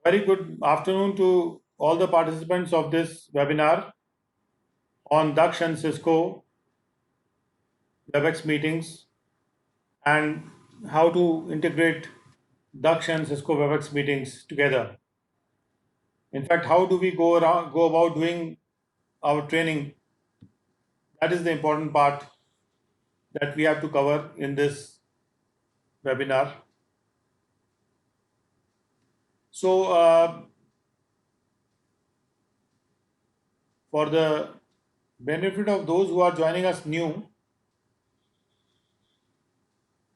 Very good afternoon to all the participants of this webinar on Daksh and Cisco WebEx meetings and how to integrate Daksh and Cisco WebEx meetings together. In fact, how do we go about doing our training? That is the important part that we have to cover in this webinar. So, for the benefit of those who are joining us new,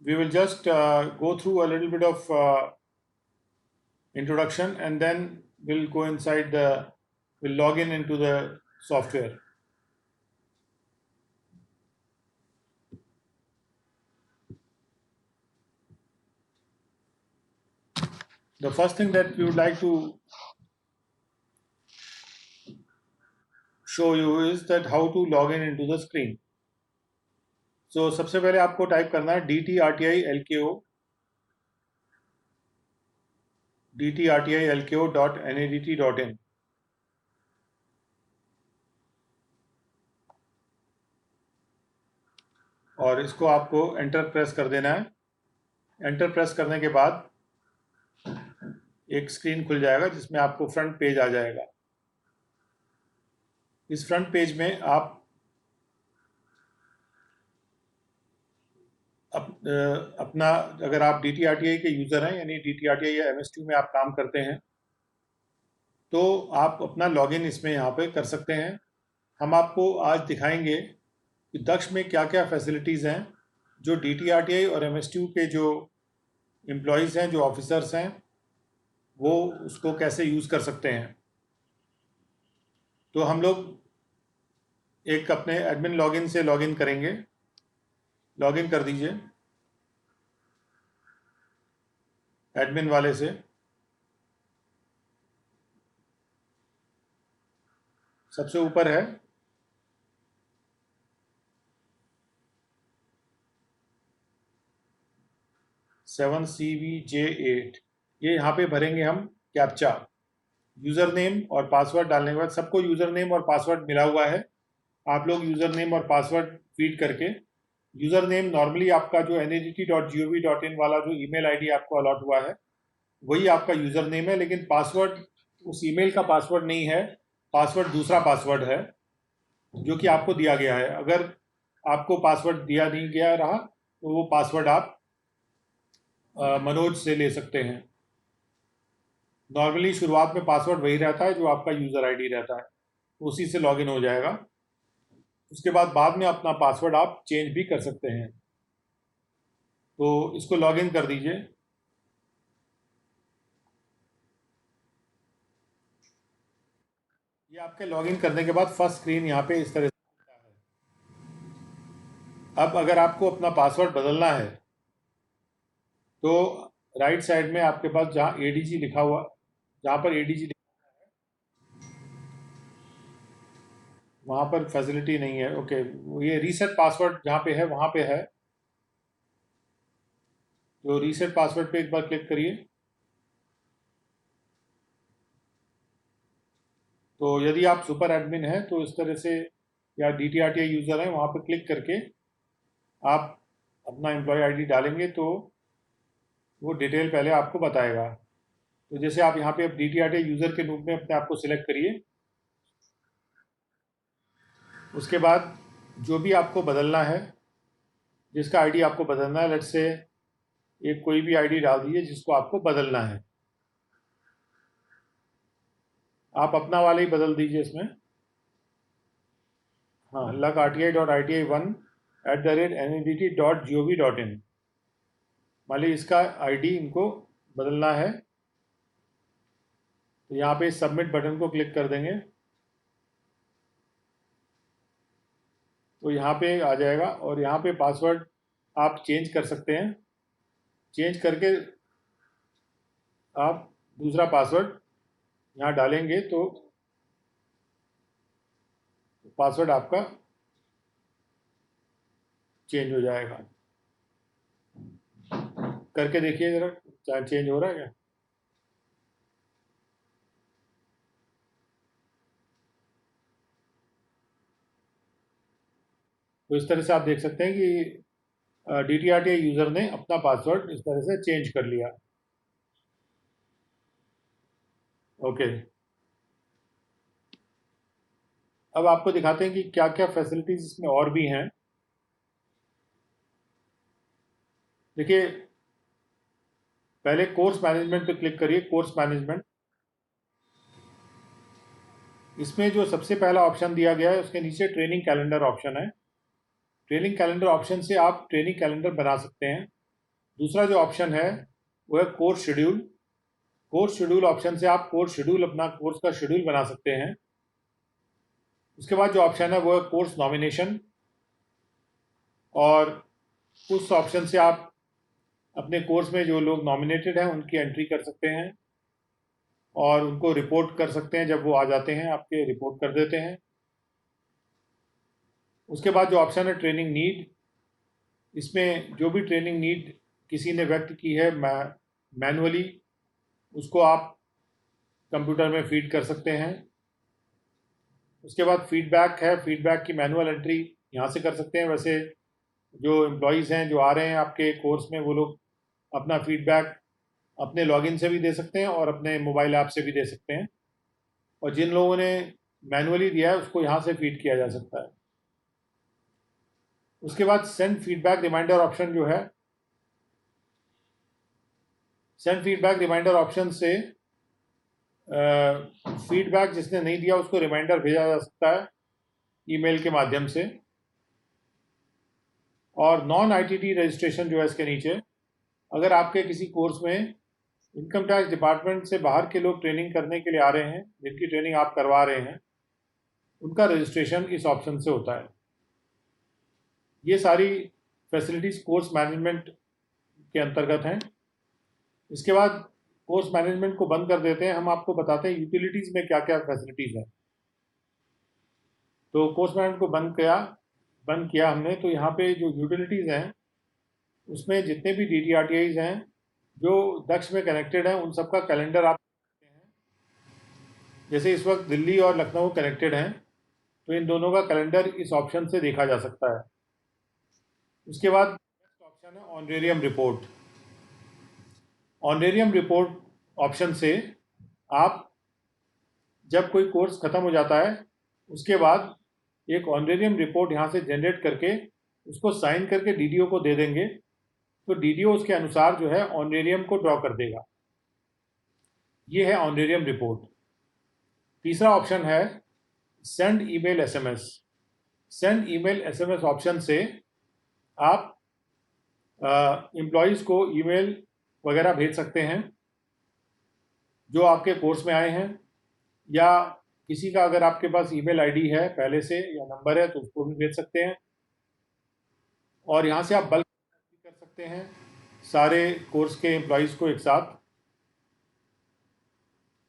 we will just go through a little bit of introduction, and then we'll go inside we'll log in into the software. The first thing that we would like to show you is that how to log in into the screen. So सबसे पहले आपको type करना है dtrtilko.nadt.in. और इसको आपको enter press कर देना है. एंटर प्रेस करने के बाद एक स्क्रीन खुल जाएगा जिसमें आपको फ्रंट पेज आ जाएगा. इस फ्रंट पेज में आप अपना, अगर आप DTRTI के यूज़र हैं, यानी DTRTI या MS2 में आप काम करते हैं, तो आप अपना लॉगिन इसमें यहाँ पे कर सकते हैं. हम आपको आज दिखाएंगे कि दक्ष में क्या क्या फैसिलिटीज़ हैं जो DTRTI और MS2 के जो एम्प्लॉयज़ हैं, जो ऑफिसर्स हैं, वो उसको कैसे यूज़ कर सकते हैं. तो हम लोग एक अपने एडमिन लॉगिन से लॉगिन करेंगे. लॉगिन कर दीजिए एडमिन वाले से. सबसे ऊपर है CV7J8. ये यहाँ पे भरेंगे हम कैप्चा. यूज़र नेम और पासवर्ड डालने के बाद, सबको यूज़र नेम और पासवर्ड मिला हुआ है. आप लोग यूज़र नेम और पासवर्ड फीड करके, यूज़र नेम नॉर्मली आपका जो nadt.gov.in वाला जो ईमेल आईडी आपको अलॉट हुआ है वही आपका यूज़र नेम है, लेकिन पासवर्ड उस ईमेल का पासवर्ड नहीं है. पासवर्ड दूसरा पासवर्ड है जो कि आपको दिया गया है. अगर आपको पासवर्ड दिया नहीं गया रहा तो वो पासवर्ड आप मनोज से ले सकते हैं. नॉर्मली शुरुआत में पासवर्ड वही रहता है जो आपका यूज़र आईडी रहता है, उसी से लॉगिन हो जाएगा. उसके बाद में अपना पासवर्ड आप चेंज भी कर सकते हैं. तो इसको लॉगिन कर दीजिए. ये आपके लॉगिन करने के बाद फर्स्ट स्क्रीन यहाँ पे इस तरह से दिखता है. अब अगर आपको अपना पासवर्ड बदलना है तो राइट साइड में आपके पास जहाँ ADG लिखा हुआ, जहाँ पर ADG लिखा है वहाँ पर फैसिलिटी नहीं है. ओके, ये रीसेट पासवर्ड जहाँ पे है वहाँ पे है. तो रीसेट पासवर्ड पे एक बार क्लिक करिए. तो यदि आप सुपर एडमिन हैं तो इस तरह से, या DTRTI यूज़र हैं, वहाँ पर क्लिक करके आप अपना एम्प्लॉय आईडी डालेंगे तो वो डिटेल पहले आपको बताएगा. तो जैसे आप यहाँ पे अब DTRTI यूज़र के रूप में अपने आप को सिलेक्ट करिए. उसके बाद जो भी आपको बदलना है, जिसका आईडी आपको बदलना है, लेट्स से एक कोई भी आईडी डाल दीजिए जिसको आपको बदलना है. आप अपना वाला ही बदल दीजिए इसमें. हाँ, luck@rti1@nadt.gov.in. मान लीजिए इसका आईडी इनको बदलना है, तो यहाँ पे सबमिट बटन को क्लिक कर देंगे तो यहाँ पे आ जाएगा. और यहाँ पे पासवर्ड आप चेंज कर सकते हैं. चेंज करके आप दूसरा पासवर्ड यहाँ डालेंगे तो पासवर्ड आपका चेंज हो जाएगा. करके देखिए ज़रा, चेंज हो रहा है क्या? तो इस तरह से आप देख सकते हैं कि DTRT यूज़र ने अपना पासवर्ड इस तरह से चेंज कर लिया। ओके, अब आपको दिखाते हैं कि क्या क्या फैसिलिटीज़ इसमें और भी हैं। देखिए, पहले कोर्स मैनेजमेंट पे क्लिक करिए। कोर्स मैनेजमेंट, इसमें जो सबसे पहला ऑप्शन दिया गया है उसके नीचे ट्रेनिंग कैलेंडर ऑप्शन है। ट्रेनिंग कैलेंडर ऑप्शन से आप ट्रेनिंग कैलेंडर बना सकते हैं। दूसरा जो ऑप्शन है वो है course schedule. Course schedule option से आप कोर्स शेड्यूल, अपना कोर्स का शेड्यूल बना सकते हैं। उसके बाद जो ऑप्शन है वो है कोर्स नॉमिनेशन, और उस ऑप्शन से आप अपने कोर्स में जो लोग नॉमिनेटेड हैं उनकी एंट्री कर सकते हैं और उनको रिपोर्ट कर सकते हैं। जब वो आ जाते हैं आपके, रिपोर्ट कर देते हैं। उसके बाद जो ऑप्शन है ट्रेनिंग नीड, इसमें जो भी ट्रेनिंग नीड किसी ने व्यक्त की है मैनुअली, उसको आप कंप्यूटर में फीड कर सकते हैं। उसके बाद फीडबैक है, फीडबैक की मैनुअल एंट्री यहाँ से कर सकते हैं। वैसे जो एम्प्लॉयज़ हैं जो आ रहे हैं आपके कोर्स में, वो लोग अपना फीडबैक अपने लॉगिन से भी दे सकते हैं और अपने मोबाइल ऐप से भी दे सकते हैं, और जिन लोगों ने मैनुअली दिया है उसको यहाँ से फीड किया जा सकता है। उसके बाद सेंड फीडबैक रिमाइंडर ऑप्शन जो है, सेंड फीडबैक रिमाइंडर ऑप्शन से फीडबैक जिसने नहीं दिया उसको रिमाइंडर भेजा जा सकता है ईमेल के माध्यम से। और नॉन ITT रजिस्ट्रेशन जो है इसके नीचे, अगर आपके किसी कोर्स में इनकम टैक्स डिपार्टमेंट से बाहर के लोग ट्रेनिंग करने के लिए आ रहे हैं, जिनकी ट्रेनिंग आप करवा रहे हैं, उनका रजिस्ट्रेशन इस ऑप्शन से होता है। ये सारी फैसिलिटीज़ कोर्स मैनेजमेंट के अंतर्गत हैं। इसके बाद कोर्स मैनेजमेंट को बंद कर देते हैं। हम आपको बताते हैं यूटिलिटीज़ में क्या क्या फैसिलिटीज़ हैं। तो कोर्स मैनेजमेंट को बंद किया हमने। तो यहाँ पे जो यूटिलिटीज़ हैं उसमें जितने भी DTRTIs हैं जो दक्ष में कनेक्टेड हैं, उन सबका कैलेंडर आप सकते हैं। जैसे इस वक्त दिल्ली और लखनऊ कनेक्टेड हैं, तो इन दोनों का कैलेंडर इस ऑप्शन से देखा जा सकता है। उसके बाद नेक्स्ट ऑप्शन है honorarium report. Honorarium report option से आप जब कोई कोर्स ख़त्म हो जाता है उसके बाद एक ऑनरेरियम रिपोर्ट यहाँ से जनरेट करके उसको साइन करके DDO को दे देंगे, तो DDO उसके अनुसार जो है ऑनरेरियम को ड्रॉ कर देगा। ये है ऑनरेरियम रिपोर्ट। तीसरा ऑप्शन है send email SMS। Send email SMS option से आप एम्प्लॉयज़ को ईमेल वगैरह भेज सकते हैं जो आपके कोर्स में आए हैं, या किसी का अगर आपके पास ईमेल ID है पहले से या नंबर है तो उसको भी भेज सकते हैं। और यहाँ से आप बल्क कर सकते हैं सारे कोर्स के एम्प्लॉयज़ को एक साथ।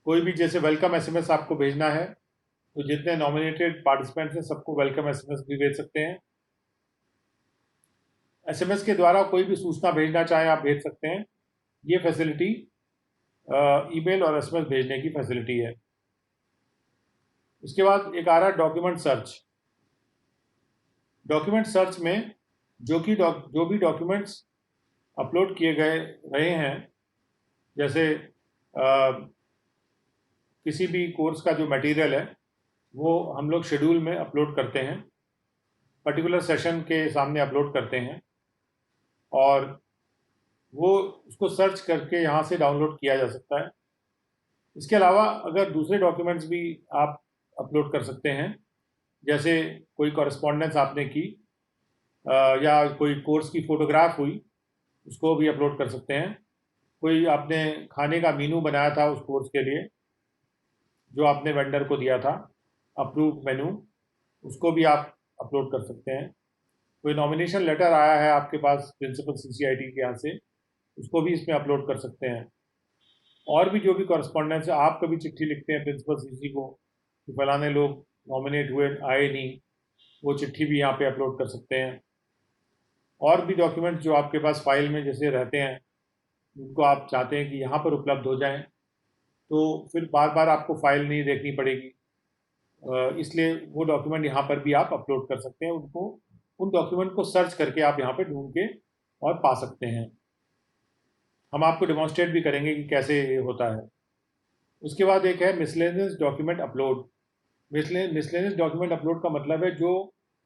कोई भी जैसे वेलकम SMS आपको भेजना है तो जितने नॉमिनेटेड पार्टिसिपेंट्स हैं सबको वेलकम SMS भी भेज सकते हैं। SMS के द्वारा कोई भी सूचना भेजना चाहे आप भेज सकते हैं। ये फैसिलिटी ईमेल और SMS भेजने की फैसिलिटी है। उसके बाद एक आ रहा है डॉक्यूमेंट सर्च। डॉक्यूमेंट सर्च में जो भी डॉक्यूमेंट्स अपलोड किए गए रहे हैं, जैसे किसी भी कोर्स का जो मटेरियल है वो हम लोग शेड्यूल में अपलोड करते हैं, पर्टिकुलर सेशन के सामने अपलोड करते हैं, और वो उसको सर्च करके यहाँ से डाउनलोड किया जा सकता है। इसके अलावा अगर दूसरे डॉक्यूमेंट्स भी आप अपलोड कर सकते हैं, जैसे कोई कॉरेस्पॉन्डेंस आपने की या कोई कोर्स की फ़ोटोग्राफ हुई, उसको भी अपलोड कर सकते हैं। कोई आपने खाने का मेनू बनाया था उस कोर्स के लिए जो आपने वेंडर को दिया था, अप्रूव्ड मेनू, उसको भी आप अपलोड कर सकते हैं। कोई नॉमिनेशन लेटर आया है आपके पास प्रिंसिपल CCIT के यहाँ से, उसको भी इसमें अपलोड कर सकते हैं। और भी जो भी कॉरेस्पॉन्डेंस है, आप कभी चिट्ठी लिखते हैं प्रिंसिपल CC को कि फलाने लोग नॉमिनेट हुए, आए नहीं, वो चिट्ठी भी यहाँ पे अपलोड कर सकते हैं। और भी डॉक्यूमेंट जो आपके पास फाइल में जैसे रहते हैं, उनको आप चाहते हैं कि यहाँ पर उपलब्ध हो जाएं, तो फिर बार बार आपको फाइल नहीं देखनी पड़ेगी, इसलिए वो डॉक्यूमेंट यहाँ पर भी आप अपलोड कर सकते हैं, उनको उन डॉक्यूमेंट को सर्च करके आप यहाँ पे ढूंढ के और पा सकते हैं। हम आपको डेमोन्स्ट्रेट भी करेंगे कि कैसे ये होता है। उसके बाद एक है miscellaneous document upload. Miscellaneous document upload का मतलब है जो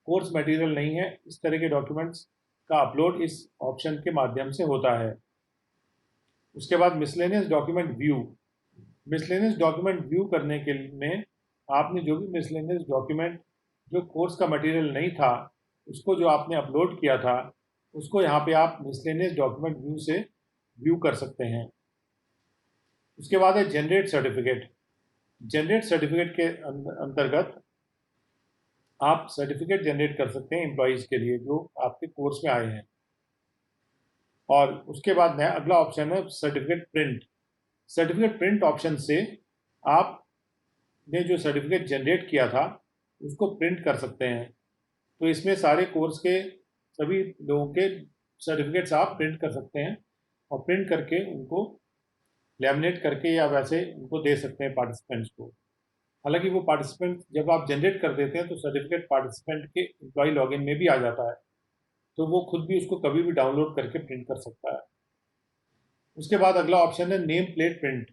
कोर्स मटेरियल नहीं है, इस तरह के डॉक्यूमेंट्स का अपलोड इस ऑप्शन के माध्यम से होता है। उसके बाद miscellaneous document view. Miscellaneous document view करने के में आपने जो भी मिसलेनियस डॉक्यूमेंट जो कोर्स का मटेरियल नहीं था उसको जो आपने अपलोड किया था उसको यहाँ पे आप मिसलेनियस डॉक्यूमेंट व्यू से व्यू कर सकते हैं। उसके बाद है जनरेट सर्टिफिकेट। जनरेट सर्टिफिकेट के अंतर्गत आप सर्टिफिकेट जनरेट कर सकते हैं एम्प्लॉयज़ के लिए जो आपके कोर्स में आए हैं। और उसके बाद नया अगला ऑप्शन है certificate print. Certificate print option से आपने जो सर्टिफिकेट जनरेट किया था उसको प्रिंट कर सकते हैं। तो इसमें सारे कोर्स के सभी लोगों के सर्टिफिकेट्स आप प्रिंट कर सकते हैं और प्रिंट करके उनको लैमिनेट करके या वैसे उनको दे सकते हैं पार्टिसिपेंट्स को। हालांकि वो पार्टिसिपेंट जब आप जनरेट कर देते हैं तो सर्टिफिकेट पार्टिसिपेंट के एम्प्लॉय लॉगिन में भी आ जाता है, तो वो खुद भी उसको कभी भी डाउनलोड करके प्रिंट कर सकता है। उसके बाद अगला ऑप्शन है name plate print.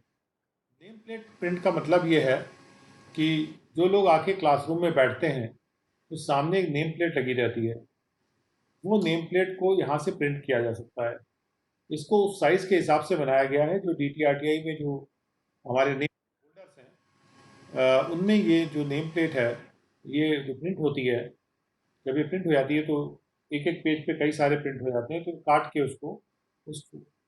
Name plate print का मतलब ये है कि जो लोग आके क्लासरूम में बैठते हैं तो सामने एक नेम प्लेट लगी रहती है, वो नेम प्लेट को यहाँ से प्रिंट किया जा सकता है। इसको उस साइज़ के हिसाब से बनाया गया है जो DTRTI में जो हमारे नेम होल्डर्स हैं उनमें ये जो नेम प्लेट है ये जो प्रिंट होती है, जब ये प्रिंट हो जाती है तो एक एक पेज पे कई सारे प्रिंट हो जाते हैं, तो काट के उसको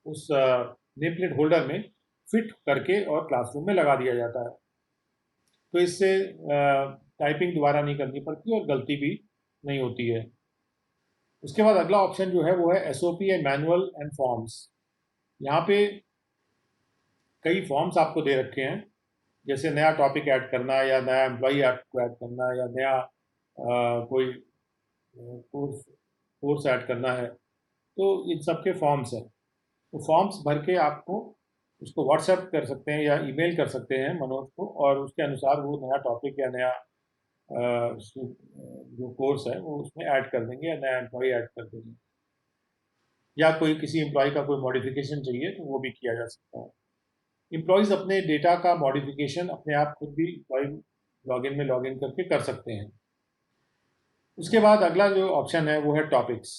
उस नेम प्लेट होल्डर में फिट करके और क्लासरूम में लगा दिया जाता है। तो इससे टाइपिंग दोबारा नहीं करनी पड़ती और गलती भी नहीं होती है। उसके बाद अगला ऑप्शन जो है वो है SOP and manual and forms. यहाँ पे कई फॉर्म्स आपको दे रखे हैं, जैसे नया टॉपिक ऐड करना या नया एम्प्लॉई को ऐड करना या नया कोई कोर्स ऐड करना है, तो इन सब के फॉर्म्स हैं। तो फॉर्म्स भर के आपको उसको व्हाट्सएप कर सकते हैं या ईमेल कर सकते हैं मनोज को, और उसके अनुसार वो नया टॉपिक या नया जो कोर्स है वो उसमें ऐड कर देंगे या नया एम्प्लॉई ऐड कर देंगे, या कोई किसी एम्प्लॉय का कोई मॉडिफिकेशन चाहिए तो वो भी किया जा सकता है। एम्प्लॉयज़ अपने डेटा का मॉडिफिकेशन अपने आप खुद भी एम्प्लॉय लॉगिन में लॉगिन करके कर सकते हैं। उसके बाद अगला जो ऑप्शन है वो है टॉपिक्स।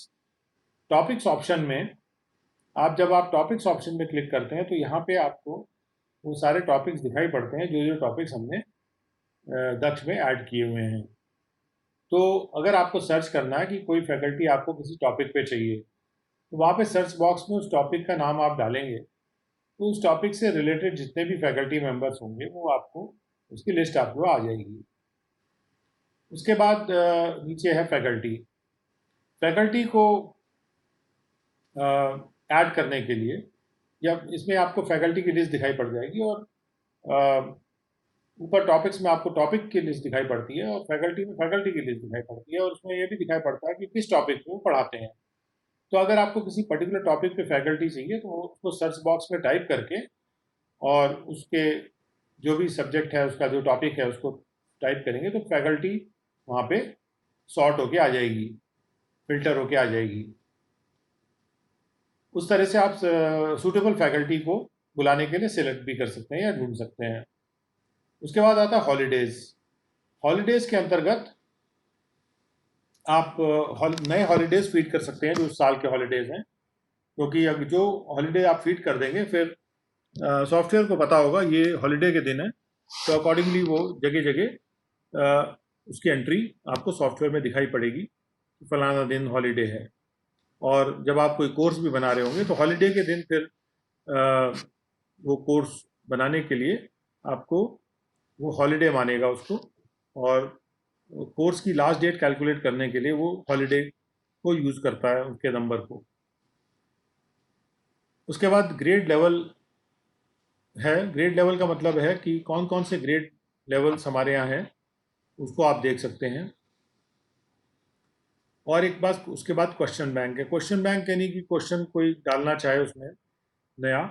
टॉपिक्स ऑप्शन में जब आप टॉपिक्स ऑप्शन में क्लिक करते हैं तो यहाँ पे आपको वो सारे टॉपिक्स दिखाई पड़ते हैं जो जो टॉपिक्स हमने दक्ष में ऐड किए हुए हैं। तो अगर आपको सर्च करना है कि कोई फैकल्टी आपको किसी टॉपिक पे चाहिए तो वहाँ पे सर्च बॉक्स में उस टॉपिक का नाम आप डालेंगे तो उस टॉपिक से रिलेटेड जितने भी फैकल्टी मेंबर्स होंगे वो आपको उसकी लिस्ट आपको आ जाएगी। उसके बाद नीचे है फैकल्टी। फैकल्टी को ऐड करने के लिए या इसमें आपको फैकल्टी की लिस्ट दिखाई पड़ जाएगी और ऊपर टॉपिक्स में आपको टॉपिक की लिस्ट दिखाई पड़ती है और फैकल्टी में फैकल्टी की लिस्ट दिखाई पड़ती है, और उसमें ये भी दिखाई पड़ता है कि किस टॉपिक को पढ़ाते हैं। तो अगर आपको किसी पर्टिकुलर टॉपिक पे फैकल्टी चाहिए तो उसको सर्च बॉक्स में टाइप करके और उसके जो भी सब्जेक्ट है उसका जो टॉपिक है उसको टाइप करेंगे तो फैकल्टी वहाँ पे सॉर्ट होके आ जाएगी, फिल्टर होके आ जाएगी। उस तरह से आप सूटेबल फैकल्टी को बुलाने के लिए सिलेक्ट भी कर सकते हैं या ढूंढ सकते हैं। उसके बाद आता है हॉलीडेज़। हॉलीडेज़ के अंतर्गत आप नए हॉलीडेज़ फीड कर सकते हैं जो साल के हॉलीडेज़ हैं, क्योंकि अब जो हॉलीडे आप फीड कर देंगे फिर सॉफ्टवेयर को पता होगा ये हॉलीडे के दिन है, तो अकॉर्डिंगली वो जगह जगह उसकी एंट्री आपको सॉफ्टवेयर में दिखाई पड़ेगी कि फलाना दिन हॉलीडे है। और जब आप कोई कोर्स भी बना रहे होंगे तो हॉलीडे के दिन फिर वो कोर्स बनाने के लिए आपको वो हॉलीडे मानेगा उसको, और कोर्स की लास्ट डेट कैलकुलेट करने के लिए वो हॉलीडे को यूज़ करता है उसके नंबर को। उसके बाद ग्रेड लेवल है। ग्रेड लेवल का मतलब है कि कौन कौन से ग्रेड लेवल्स हमारे यहाँ हैं उसको आप देख सकते हैं। और एक बात उसके बाद क्वेश्चन बैंक है। क्वेश्चन बैंक यानी कि क्वेश्चन कोई डालना चाहे उसमें नया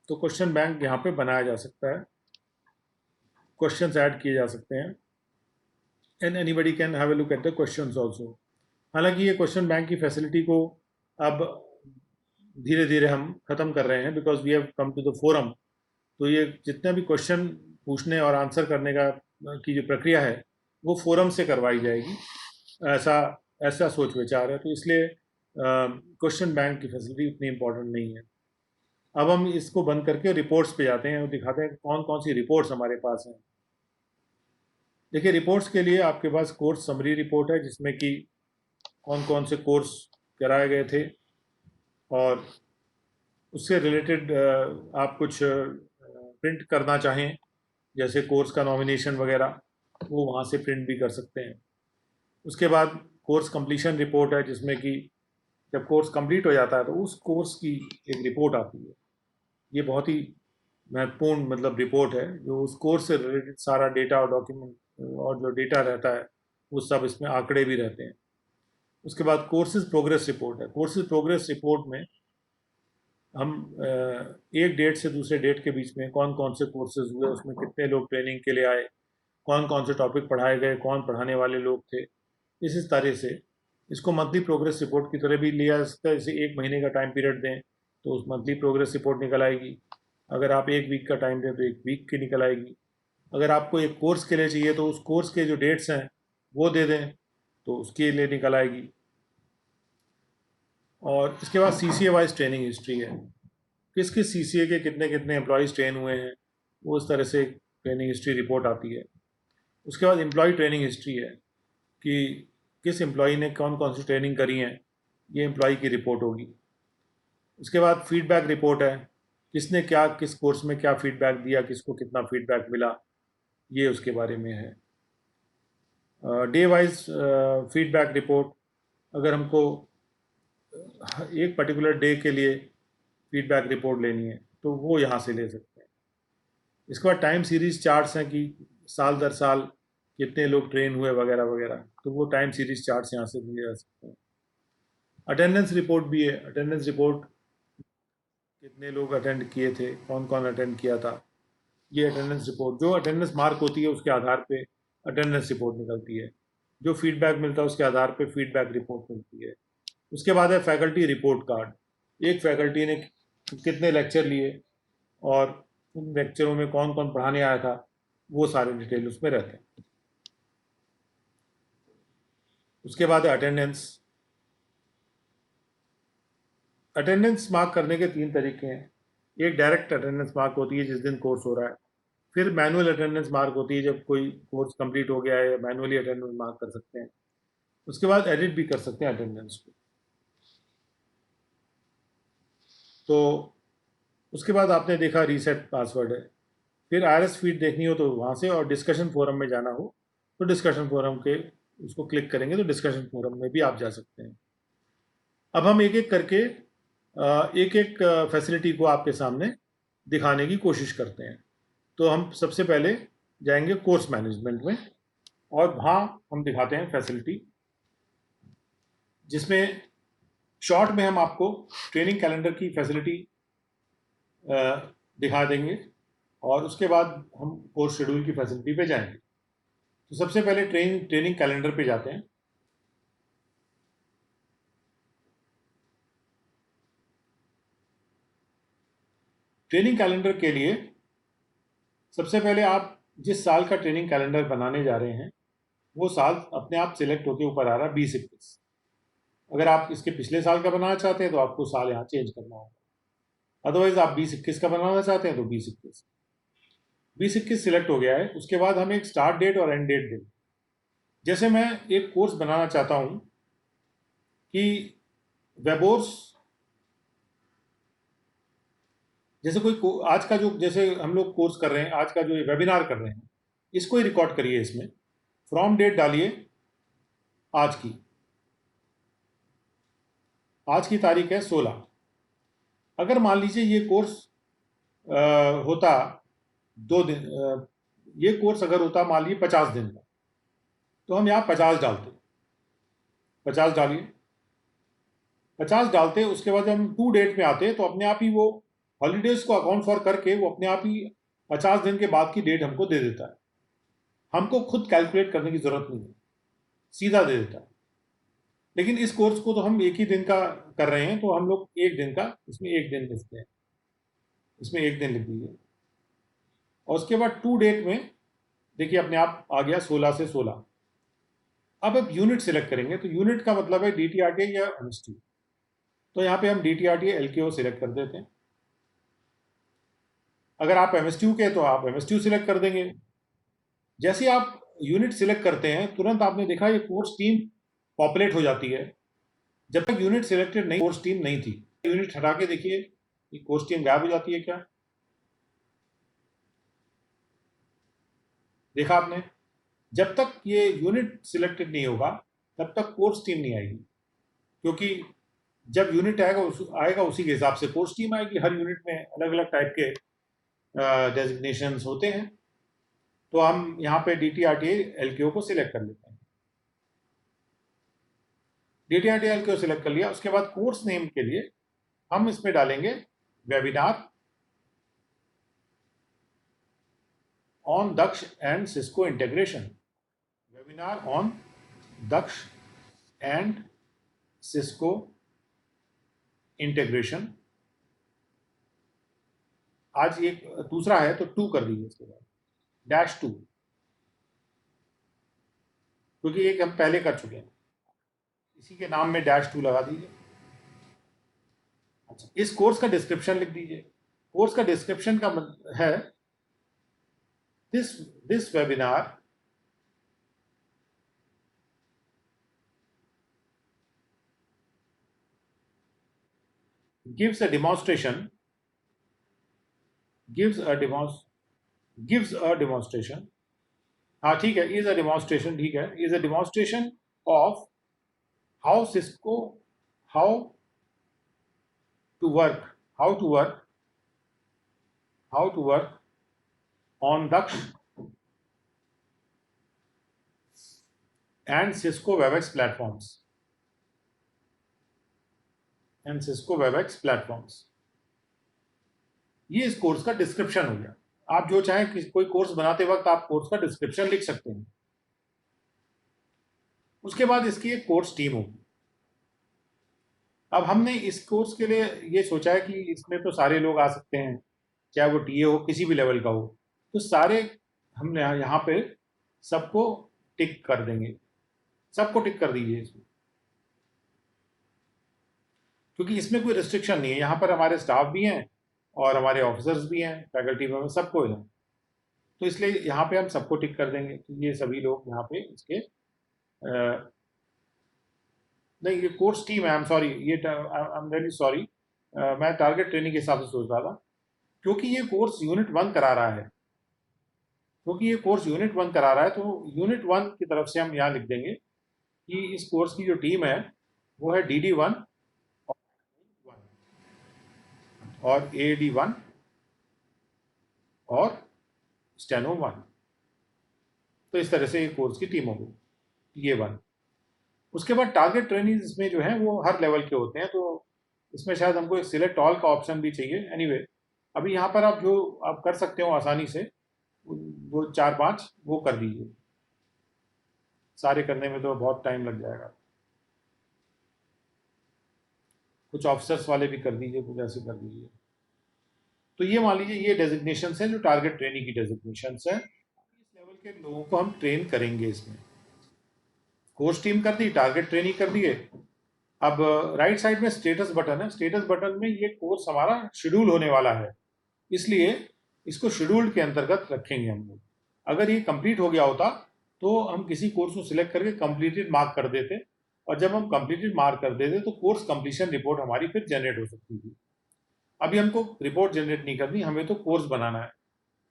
तो क्वेश्चन बैंक यहाँ पे बनाया जा सकता है, क्वेश्चंस ऐड किए जा सकते हैं, and anybody can have a look at the questions also. हालांकि ये क्वेश्चन बैंक की फैसिलिटी को अब धीरे धीरे हम ख़त्म कर रहे हैं, because we have come to the forum. तो ये जितना भी क्वेश्चन पूछने और आंसर करने का की जो प्रक्रिया है वो फोरम से करवाई जाएगी, ऐसा ऐसा सोच विचार है। तो इसलिए क्वेश्चन बैंक की फैसिलिटी उतनी इम्पोर्टेंट नहीं है। अब हम इसको बंद करके रिपोर्ट्स पे जाते हैं और दिखाते हैं कौन कौन सी रिपोर्ट्स हमारे पास हैं। देखिए, रिपोर्ट्स के लिए आपके पास कोर्स समरी रिपोर्ट है, जिसमें कि कौन कौन से कोर्स कराए गए थे और उससे रिलेटेड आप कुछ प्रिंट करना चाहें, जैसे कोर्स का नॉमिनेशन वगैरह, वो वहाँ से प्रिंट भी कर सकते हैं। उसके बाद कोर्स कंप्लीशन रिपोर्ट है, जिसमें कि जब कोर्स कंप्लीट हो जाता है तो उस कोर्स की एक रिपोर्ट आती है। ये बहुत ही महत्वपूर्ण मतलब रिपोर्ट है, जो उस कोर्स से रिलेटेड सारा डेटा और डॉक्यूमेंट और जो डेटा रहता है वो सब इसमें आंकड़े भी रहते हैं। उसके बाद कोर्सेज प्रोग्रेस रिपोर्ट है। कोर्सेज प्रोग्रेस रिपोर्ट में हम एक डेट से दूसरे डेट के बीच में कौन कौन से कोर्सेज हुए, उसमें कितने लोग ट्रेनिंग के लिए आए, कौन कौन से टॉपिक पढ़ाए गए, कौन पढ़ाने वाले लोग थे, इस तरह से इसको मंथली प्रोग्रेस रिपोर्ट की तरह भी लिया जा सकता है। जैसे एक महीने का टाइम पीरियड दें तो उस मंथली प्रोग्रेस रिपोर्ट निकल आएगी। अगर आप एक वीक का टाइम दें तो एक वीक की निकल आएगी। अगर आपको एक कोर्स के लिए चाहिए तो उस कोर्स के जो डेट्स हैं वो दे दें तो उसके लिए निकल आएगी। और इसके बाद CCA वाइज ट्रेनिंग हिस्ट्री है, किस किस CCA के कितने कितने एम्प्लॉयज़ ट्रेन हुए हैं, वो इस तरह से ट्रेनिंग हिस्ट्री रिपोर्ट आती है। उसके बाद एम्प्लॉय ट्रेनिंग हिस्ट्री है कि किस एम्प्लॉय ने कौन कौन सी ट्रेनिंग करी है, ये एम्प्लॉय की रिपोर्ट होगी। उसके बाद फीडबैक रिपोर्ट है, किसने क्या किस कोर्स में क्या फीडबैक दिया, किसको कितना फीडबैक मिला, ये उसके बारे में है। डे वाइज फीडबैक रिपोर्ट, अगर हमको एक पर्टिकुलर डे के लिए फीडबैक रिपोर्ट लेनी है तो वो यहाँ से ले सकते हैं। इसके बाद टाइम सीरीज चार्ट्स हैं कि साल दर साल कितने लोग ट्रेन हुए वगैरह वगैरह, तो वो टाइम सीरीज चार्ट्स यहाँ से लिए जा सकते हैं। अटेंडेंस रिपोर्ट भी है। अटेंडेंस रिपोर्ट, कितने लोग अटेंड किए थे, कौन कौन अटेंड किया था, ये अटेंडेंस रिपोर्ट, जो अटेंडेंस मार्क होती है उसके आधार पे अटेंडेंस रिपोर्ट निकलती है। जो फीडबैक मिलता है उसके आधार पे फीडबैक रिपोर्ट मिलती है। उसके बाद है फैकल्टी रिपोर्ट कार्ड। एक फैकल्टी ने कितने लेक्चर लिए और उन लेक्चरों में कौन कौन पढ़ाने आया था, वो सारे डिटेल उसमें रहते हैं। उसके बाद है अटेंडेंस। अटेंडेंस मार्क करने के 3 तरीके हैं। एक डायरेक्ट अटेंडेंस मार्क होती है जिस दिन कोर्स हो रहा है, फिर मैनुअल अटेंडेंस मार्क होती है जब कोई कोर्स कंप्लीट हो गया है, मैनुअली अटेंडेंस मार्क कर सकते हैं। उसके बाद एडिट भी कर सकते हैं अटेंडेंस को। तो उसके बाद आपने देखा रीसेट पासवर्ड है। फिर RS फीड देखनी हो तो वहाँ से, और डिस्कशन फोरम में जाना हो तो डिस्कशन फोरम के उसको क्लिक करेंगे तो डिस्कशन फोरम में भी आप जा सकते हैं। अब हम एक एक करके एक एक फैसिलिटी को आपके सामने दिखाने की कोशिश करते हैं। तो हम सबसे पहले जाएंगे कोर्स मैनेजमेंट में और वहाँ हम दिखाते हैं फैसिलिटी, जिसमें शॉर्ट में हम आपको ट्रेनिंग कैलेंडर की फैसिलिटी दिखा देंगे और उसके बाद हम कोर्स शेड्यूल की फैसिलिटी पे जाएंगे। तो सबसे पहले ट्रेनिंग कैलेंडर पे जाते हैं। ट्रेनिंग कैलेंडर के लिए सबसे पहले आप जिस साल का ट्रेनिंग कैलेंडर बनाने जा रहे हैं वो साल अपने आप सिलेक्ट होकर ऊपर आ रहा है 2021। अगर आप इसके पिछले साल का बनाना चाहते हैं तो आपको साल यहाँ चेंज करना होगा। अदरवाइज आप 2021 का बनाना चाहते हैं तो 2021 सिलेक्ट हो गया है। उसके बाद हम एक स्टार्ट डेट और एंड डेट देंगे। जैसे मैं एक कोर्स बनाना चाहता हूँ कि वेबोर्स, जैसे कोई आज का जो, जैसे हम लोग कोर्स कर रहे हैं, आज का जो वेबिनार कर रहे हैं, इसको ही रिकॉर्ड करिए। इसमें फ्रॉम डेट डालिए आज की। आज की तारीख है 16। अगर मान लीजिए ये कोर्स होता 2 दिन, ये कोर्स अगर होता मान लीजिए 50 दिन का, तो हम यहाँ 50 डालते। 50 डालिए, 50 डालते। उसके बाद जब हम टू डेट में आते तो अपने आप ही वो हॉलीडेज को अकाउंट फॉर करके वो अपने आप ही 50 दिन के बाद की डेट हमको दे देता है। हमको खुद कैलकुलेट करने की जरूरत नहीं है, सीधा दे देता है। लेकिन इस कोर्स को तो हम एक ही दिन का कर रहे हैं, तो हम लोग एक दिन का, इसमें एक दिन लिखते हैं, इसमें एक दिन लिख दीजिए। और उसके बाद टू डेट में देखिए अपने आप आ गया 16 से 16। अब यूनिट सिलेक्ट करेंगे, तो यूनिट का मतलब है DTRTA या MSTU। तो यहाँ पे हम DTRTA LKO सिलेक्ट कर देते हैं। अगर आप MSTU के तो आप MSTU सिलेक्ट कर देंगे। जैसे ही आप यूनिट सिलेक्ट करते हैं, तुरंत आपने देखा ये कोर्स टीम पॉपुलेट हो जाती है। जब तक यूनिट सिलेक्टेड नहीं, कोर्स टीम नहीं थी। यूनिट हटा के देखिए, ये कोर्स टीम गायब हो जाती है क्या? देखा आपने? जब तक ये यूनिट सिलेक्टेड नहीं होगा, तब तक कोर्स टीम नहीं आएगी, क्योंकि जब यूनिट आएगा उसी के हिसाब से कोर्स टीम आएगी। हर यूनिट में अलग अलग टाइप के डेजिग्नेशंस होते हैं। तो हम यहाँ पे DTRTA LKO को सिलेक्ट कर लेते हैं। DTRTA LKO सिलेक्ट कर लिया। उसके बाद कोर्स नेम के लिए हम इसमें डालेंगे webinar on Daksh and Cisco integration. Webinar on Daksh and Cisco integration. आज एक दूसरा है तो 2 कर दीजिए, इसके बाद -2, क्योंकि एक हम पहले कर चुके हैं, इसी के नाम में -2 लगा दीजिए। अच्छा, इस कोर्स का डिस्क्रिप्शन लिख दीजिए। कोर्स का डिस्क्रिप्शन का है this webinar gives a demonstration हाँ ठीक है, इज अ डेमोन्स्ट्रेशन, ठीक है, is a demonstration of how Cisco how to work on Daksh and Cisco WebEx platforms. ये इस कोर्स का डिस्क्रिप्शन हो गया। आप जो चाहें कोई कोर्स बनाते वक्त आप कोर्स का डिस्क्रिप्शन लिख सकते हैं। उसके बाद इसकी एक कोर्स टीम होगी। अब हमने इस कोर्स के लिए ये सोचा है कि इसमें तो सारे लोग आ सकते हैं, चाहे वो टीए हो, किसी भी लेवल का हो। तो सारे हमने यहाँ पे सबको टिक कर देंगे, सबको टिक कर दीजिए इसमें, क्योंकि इसमें कोई रिस्ट्रिक्शन नहीं है। यहाँ पर हमारे स्टाफ भी हैं और हमारे ऑफिसर्स भी हैं, फैकल्टी में सबको है, तो इसलिए यहाँ पे हम सबको टिक कर देंगे। तो ये सभी लोग यहाँ पे इसके नहीं, ये कोर्स टीम है, आई एम सॉरी, ये आई एम वेरी सॉरी, मैं टारगेट ट्रेनिंग के हिसाब से सोच रहा था, क्योंकि ये कोर्स यूनिट 1 करा रहा है। तो यूनिट 1 की तरफ से हम यहाँ लिख देंगे कि इस कोर्स की जो टीम है वो है DD1 और AD1 और स्टेनो 1। तो इस तरह से ये कोर्स की टीम होगी, TA1। उसके बाद टारगेट ट्रेनिंग इसमें जो है वो हर लेवल के होते हैं, तो इसमें शायद हमको एक सिलेक्ट ऑल का ऑप्शन भी चाहिए। एनीवे, अभी यहाँ पर आप जो आप कर सकते हो आसानी से, वो 4-5 वो कर दीजिए। सारे करने में तो बहुत टाइम लग जाएगा। कुछ ऑफिसर्स वाले भी कर दीजिए, कुछ ऐसे कर दीजिए। तो ये मान लीजिए ये डेजिग्नेशन है जो टारगेट ट्रेनिंग की डेजिग्नेशन है। इस लेवल के लोगों को हम ट्रेन करेंगे इसमें। कोर्स टीम कर दी, टारगेट ट्रेनिंग कर दिए। अब राइट साइड में स्टेटस बटन है। स्टेटस बटन में ये कोर्स हमारा शेड्यूल होने वाला है, इसलिए इसको शेड्यूल्ड के अंतर्गत रखेंगे हम लोग। अगर ये कंप्लीट हो गया होता तो हम किसी कोर्स को सिलेक्ट करके कंप्लीटेड मार्क कर देते, और जब हम कंप्लीटेड मार्क कर देते तो कोर्स कंप्लीशन रिपोर्ट हमारी फिर जनरेट हो सकती थी। अभी हमको रिपोर्ट जनरेट नहीं करनी, हमें तो कोर्स बनाना है,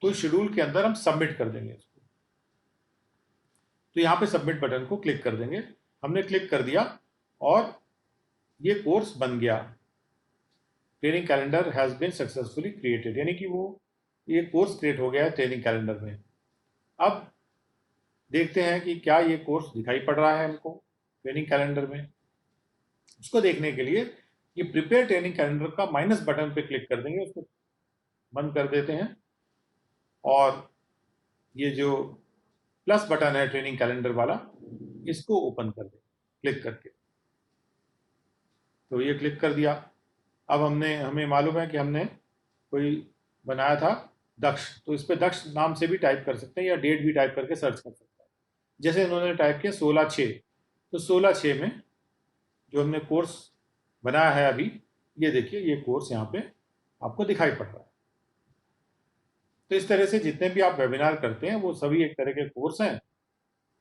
तो शेड्यूल के अंदर हम सबमिट कर देंगे इसको। तो यहाँ पे सबमिट बटन को क्लिक कर देंगे। हमने क्लिक कर दिया और ये कोर्स बन गया। Training calendar has been successfully created, यानी कि वो ये कोर्स क्रिएट हो गया है ट्रेनिंग कैलेंडर में। अब देखते हैं कि क्या ये कोर्स दिखाई पड़ रहा है हमको ट्रेनिंग कैलेंडर में। उसको देखने के लिए ये प्रिपेयर ट्रेनिंग कैलेंडर का माइनस बटन पे क्लिक कर देंगे, उसको बंद कर देते हैं, और ये जो प्लस बटन है ट्रेनिंग कैलेंडर वाला, इसको ओपन कर दें क्लिक करके। तो ये क्लिक कर दिया। अब हमें मालूम है कि हमने कोई बनाया था दक्ष, तो इस पर दक्ष नाम से भी टाइप कर सकते हैं या डेट भी टाइप करके सर्च कर सकते हैं। जैसे इन्होंने टाइप किया 16/6, तो 16/6 में जो हमने कोर्स बनाया है अभी, ये देखिए ये कोर्स यहाँ पे आपको दिखाई पड़ रहा है। तो इस तरह से जितने भी आप वेबिनार करते हैं वो सभी एक तरह के कोर्स हैं,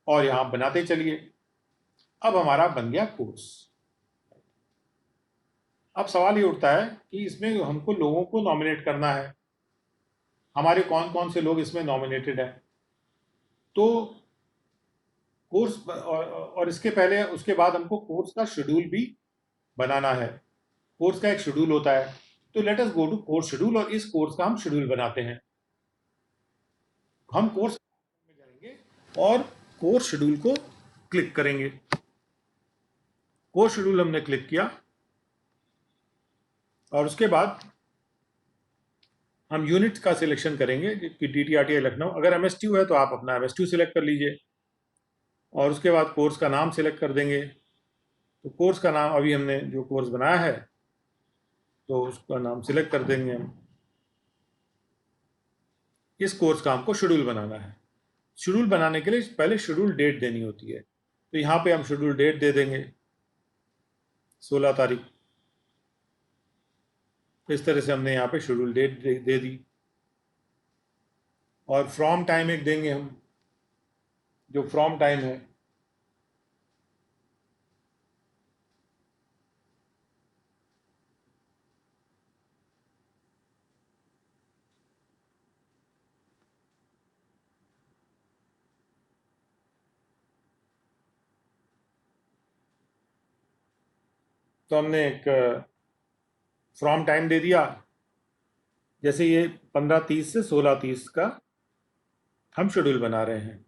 और यहाँ बनाते चलिए। अब हमारा बन गया कोर्स। अब सवाल ये उठता है कि इसमें हमको लोगों को नॉमिनेट करना है, हमारे कौन कौन से लोग इसमें नॉमिनेटेड हैं। तो कोर्स और इसके पहले उसके बाद हमको कोर्स का शेड्यूल भी बनाना है। कोर्स का एक शेड्यूल होता है, तो let us go to course schedule, और इस कोर्स का हम शेड्यूल बनाते हैं। हम कोर्स में जाएंगे और कोर्स शेड्यूल को क्लिक करेंगे। कोर्स शेड्यूल हमने क्लिक किया, और उसके बाद हम यूनिट का सिलेक्शन करेंगे कि DTRTI लखनऊ। अगर MSTU है तो आप अपना MSTU सिलेक्ट कर लीजिए, और उसके बाद कोर्स का नाम सिलेक्ट कर देंगे। तो कोर्स का नाम अभी हमने जो कोर्स बनाया है तो उसका नाम सिलेक्ट कर देंगे हम। इस कोर्स का हमको शेड्यूल बनाना है। शेड्यूल बनाने के लिए पहले शेड्यूल डेट देनी होती है, तो यहाँ पे हम शेड्यूल डेट दे देंगे 16 तारीख। इस तरह से हमने यहाँ पे शेड्यूल डेट दे दी, और फ्रॉम टाइम एक देंगे हम, जो फ्रॉम टाइम है तो हमने एक फ्रॉम टाइम दे दिया। जैसे ये 15:30 से 16:30 का हम शेड्यूल बना रहे हैं,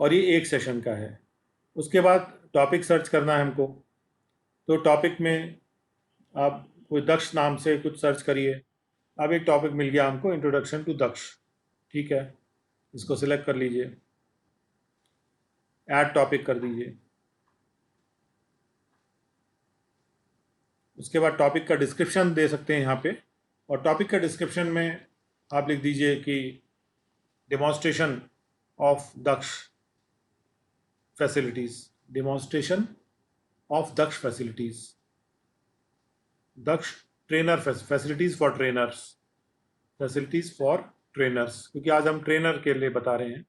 और ये एक सेशन का है। उसके बाद टॉपिक सर्च करना है हमको। तो टॉपिक में आप कोई दक्ष नाम से कुछ सर्च करिए। अब एक टॉपिक मिल गया हमको, इंट्रोडक्शन टू दक्ष। ठीक है, इसको सिलेक्ट कर लीजिए, ऐड टॉपिक कर दीजिए। उसके बाद टॉपिक का डिस्क्रिप्शन दे सकते हैं यहाँ पे, और टॉपिक का डिस्क्रिप्शन में आप लिख दीजिए कि demonstration of Daksh facilities, demonstration of Daksh facilities, Daksh trainer facilities for trainers, facilities for trainers, क्योंकि आज हम ट्रेनर के लिए बता रहे हैं।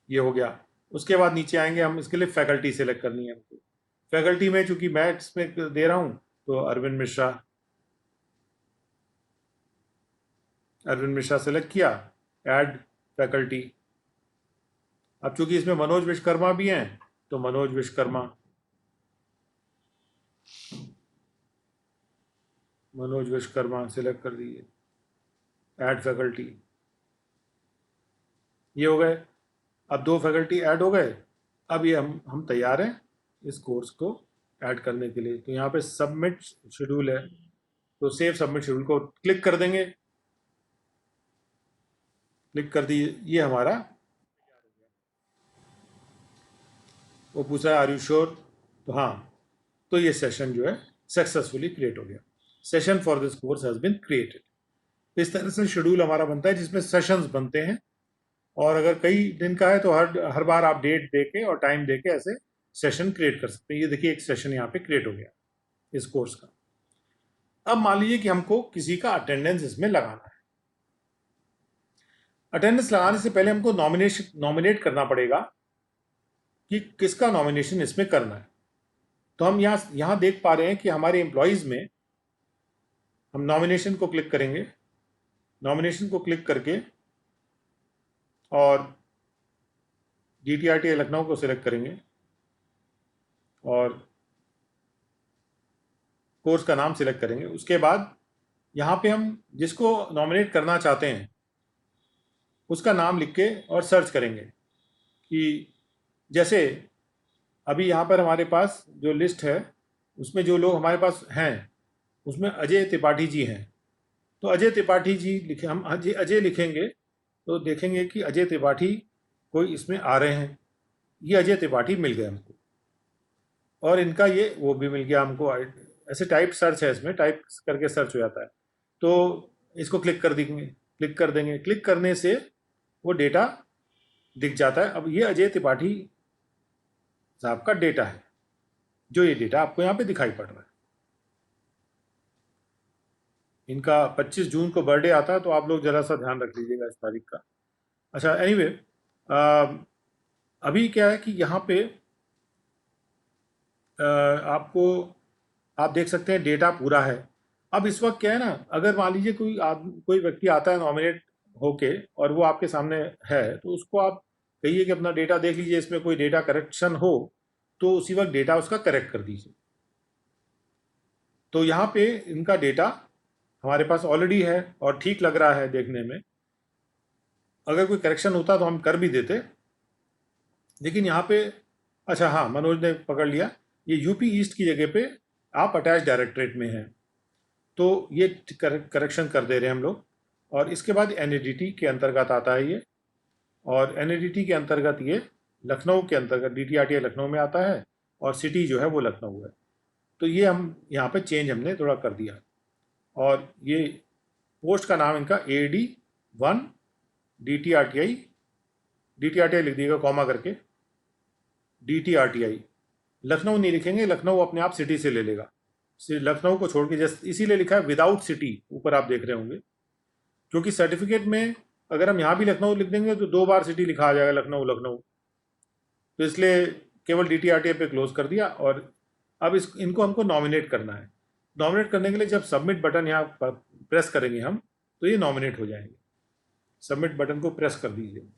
ये हो गया। उसके बाद नीचे आएंगे हम, इसके लिए फैकल्टी सेलेक्ट करनी है हमको। फैकल्टी में चूंकि मैं इसमें दे रहा हूँ तो अरविंद मिश्रा, अरविंद मिश्रा सेलेक्ट किया, ऐड फैकल्टी। अब चूंकि इसमें मनोज विश्वकर्मा भी हैं तो मनोज विश्वकर्मा, मनोज विश्वकर्मा सिलेक्ट कर दीजिए, ऐड फैकल्टी। ये हो गए। अब 2 फैकल्टी ऐड हो गए। अब ये हम तैयार हैं इस कोर्स को ऐड करने के लिए। तो यहाँ पे सबमिट शेड्यूल है, तो सेव सबमिट शेड्यूल को क्लिक कर देंगे। क्लिक कर दिए, ये हमारा वो पूछा है आर यू श्योर, तो हाँ। तो ये सेशन जो है सक्सेसफुली क्रिएट हो गया। Session for this course has been created. इस तरह से शेड्यूल हमारा बनता है जिसमें सेशंस बनते हैं, और अगर कई दिन का है तो हर बार आप डेट दे के और टाइम दे के ऐसे सेशन क्रिएट कर सकते हैं। ये देखिए एक सेशन यहाँ पे क्रिएट हो गया इस कोर्स का। अब मान लीजिए कि हमको किसी का अटेंडेंस इसमें लगाना है। अटेंडेंस लगाने से पहले हमको नॉमिनेट करना पड़ेगा कि किसका नॉमिनेशन इसमें करना है। तो हम यहाँ देख पा रहे हैं कि हमारे एम्प्लॉयज़ में हम नॉमिनेशन को क्लिक करेंगे। नॉमिनेशन को क्लिक करके और DTRTI लखनऊ को सिलेक्ट करेंगे, और कोर्स का नाम सिलेक्ट करेंगे। उसके बाद यहाँ पे हम जिसको नॉमिनेट करना चाहते हैं उसका नाम लिख के और सर्च करेंगे। कि जैसे अभी यहाँ पर हमारे पास जो लिस्ट है उसमें जो लोग हमारे पास हैं उसमें अजय त्रिपाठी जी हैं। तो अजय त्रिपाठी जी लिखे, हम अजय लिखेंगे तो देखेंगे कि अजय त्रिपाठी कोई इसमें आ रहे हैं। ये अजय त्रिपाठी मिल गए हमको। और इनका ये वो भी मिल गया हमको। ऐसे टाइप सर्च है, इसमें टाइप करके सर्च हो जाता है। तो इसको क्लिक कर देंगे। क्लिक करने से वो डेटा दिख जाता है। अब ये अजय त्रिपाठी साहब का डेटा है, जो ये डेटा आपको यहाँ पे दिखाई पड़ रहा है। इनका 25 जून को बर्थडे आता है, तो आप लोग जरा सा ध्यान रख लीजिएगा इस तारीख का। अच्छा, एनीवे, अभी क्या है कि यहाँ पे आपको आप देख सकते हैं डेटा पूरा है। अब इस वक्त क्या है ना, अगर मान लीजिए कोई व्यक्ति आता है नॉमिनेट होके और वो आपके सामने है, तो उसको आप कहिए कि अपना डेटा देख लीजिए, इसमें कोई डेटा करेक्शन हो तो उसी वक्त डेटा उसका करेक्ट कर दीजिए। तो यहाँ पे इनका डेटा हमारे पास ऑलरेडी है और ठीक लग रहा है देखने में। अगर कोई करेक्शन होता तो हम कर भी देते, लेकिन यहाँ पे अच्छा हाँ, मनोज ने पकड़ लिया। ये यूपी ईस्ट की जगह पे आप अटैच डायरेक्टरेट में हैं, तो ये करेक्शन कर दे रहे हैं हम लोग। और इसके बाद एनएडीटी के अंतर्गत आता है ये, और एनएडीटी के अंतर्गत ये लखनऊ के अंतर्गत डीटीआरटीआई लखनऊ में आता है, और सिटी जो है वो लखनऊ है। तो ये हम यहाँ पे चेंज हमने थोड़ा कर दिया। और ये पोस्ट का नाम इनका AD1 DTRTI लिख दिएगा कॉमा करके, DTRTI। लखनऊ नहीं लिखेंगे, लखनऊ अपने आप सिटी से ले लेगा। लखनऊ को छोड़ के, जैसे इसीलिए लिखा है विदाउट सिटी, ऊपर आप देख रहे होंगे, क्योंकि सर्टिफिकेट में अगर हम यहाँ भी लखनऊ लिख देंगे तो 2 बार सिटी लिखा आ जाएगा, लखनऊ लखनऊ। तो इसलिए केवल DTRTI पे क्लोज कर दिया। और अब इनको हमको नॉमिनेट करना है। नॉमिनेट करने के लिए जब सबमिट बटन यहाँ प्रेस करेंगे हम, तो ये नॉमिनेट हो जाएंगे। सबमिट बटन को प्रेस कर दीजिए।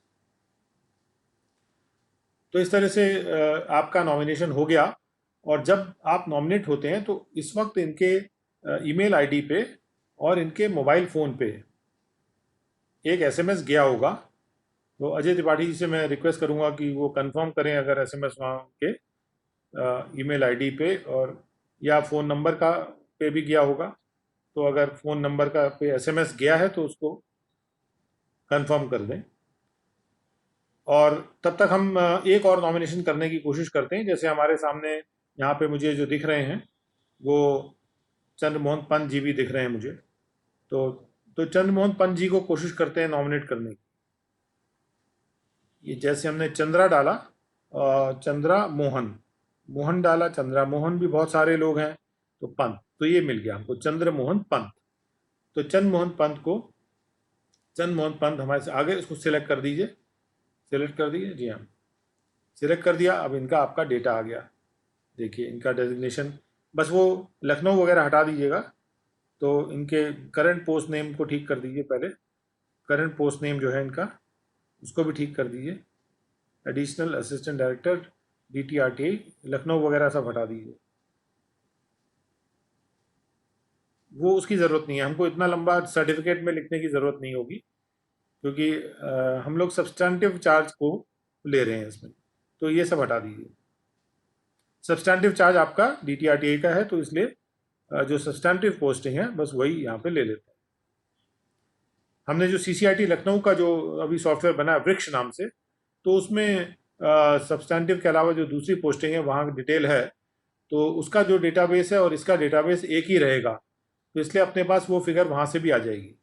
तो इस तरह से आपका नॉमिनेशन हो गया। और जब आप नॉमिनेट होते हैं तो इस वक्त इनके ईमेल आईडी पे और इनके मोबाइल फ़ोन पे एक SMS गया होगा। तो अजय त्रिपाठी जी से मैं रिक्वेस्ट करूंगा कि वो कंफर्म करें अगर SMS वहाँ के ईमेल आईडी पे और या फ़ोन नंबर का पे भी गया होगा। तो अगर फ़ोन नंबर का पे SMS गया है तो उसको कंफर्म कर दें। और तब तक हम एक और नॉमिनेशन करने की कोशिश करते हैं। जैसे हमारे सामने यहाँ पे मुझे जो दिख रहे हैं वो चंद्रमोहन पंत जी भी दिख रहे हैं मुझे। तो चंद्रमोहन पंत जी को कोशिश करते हैं नॉमिनेट करने की। ये जैसे हमने चंद्रा डाला, चंद्रा मोहन, मोहन डाला, चंद्रा मोहन भी बहुत सारे लोग हैं, तो पंत, तो ये मिल गया हमको चंद्रमोहन पंत। तो चंद्रमोहन पंत हमारे से आगे, इसको सिलेक्ट कर दीजिए। सिलेक्ट कर दिए जी, हाँ सिलेक्ट कर दिया। अब इनका आपका डेटा आ गया। देखिए इनका डेजिग्नेशन, बस वो लखनऊ वगैरह हटा दीजिएगा। तो इनके करंट पोस्ट नेम को ठीक कर दीजिए पहले। करंट पोस्ट नेम जो है इनका, उसको भी ठीक कर दीजिए। Additional assistant director DTRTI Lucknow वगैरह सब हटा दीजिए। वो उसकी ज़रूरत नहीं है, हमको इतना लंबा सर्टिफिकेट में लिखने की ज़रूरत नहीं होगी, क्योंकि हम लोग सब्सटैंटिव चार्ज को ले रहे हैं इसमें। तो ये सब हटा दीजिए। सब्सटैंटिव चार्ज आपका DTRTI का है, तो इसलिए जो सब्सटैंटिव पोस्टिंग है बस वही यहाँ पे ले लेते हैं। हमने जो CCIT लखनऊ का जो अभी सॉफ्टवेयर बना है वृक्ष नाम से, तो उसमें सब्सटैंटिव के अलावा जो दूसरी पोस्टिंग है वहाँ डिटेल है, तो उसका जो डेटाबेस है और इसका डेटाबेस एक ही रहेगा, तो इसलिए अपने पास वो फिगर वहाँ से भी आ जाएगी।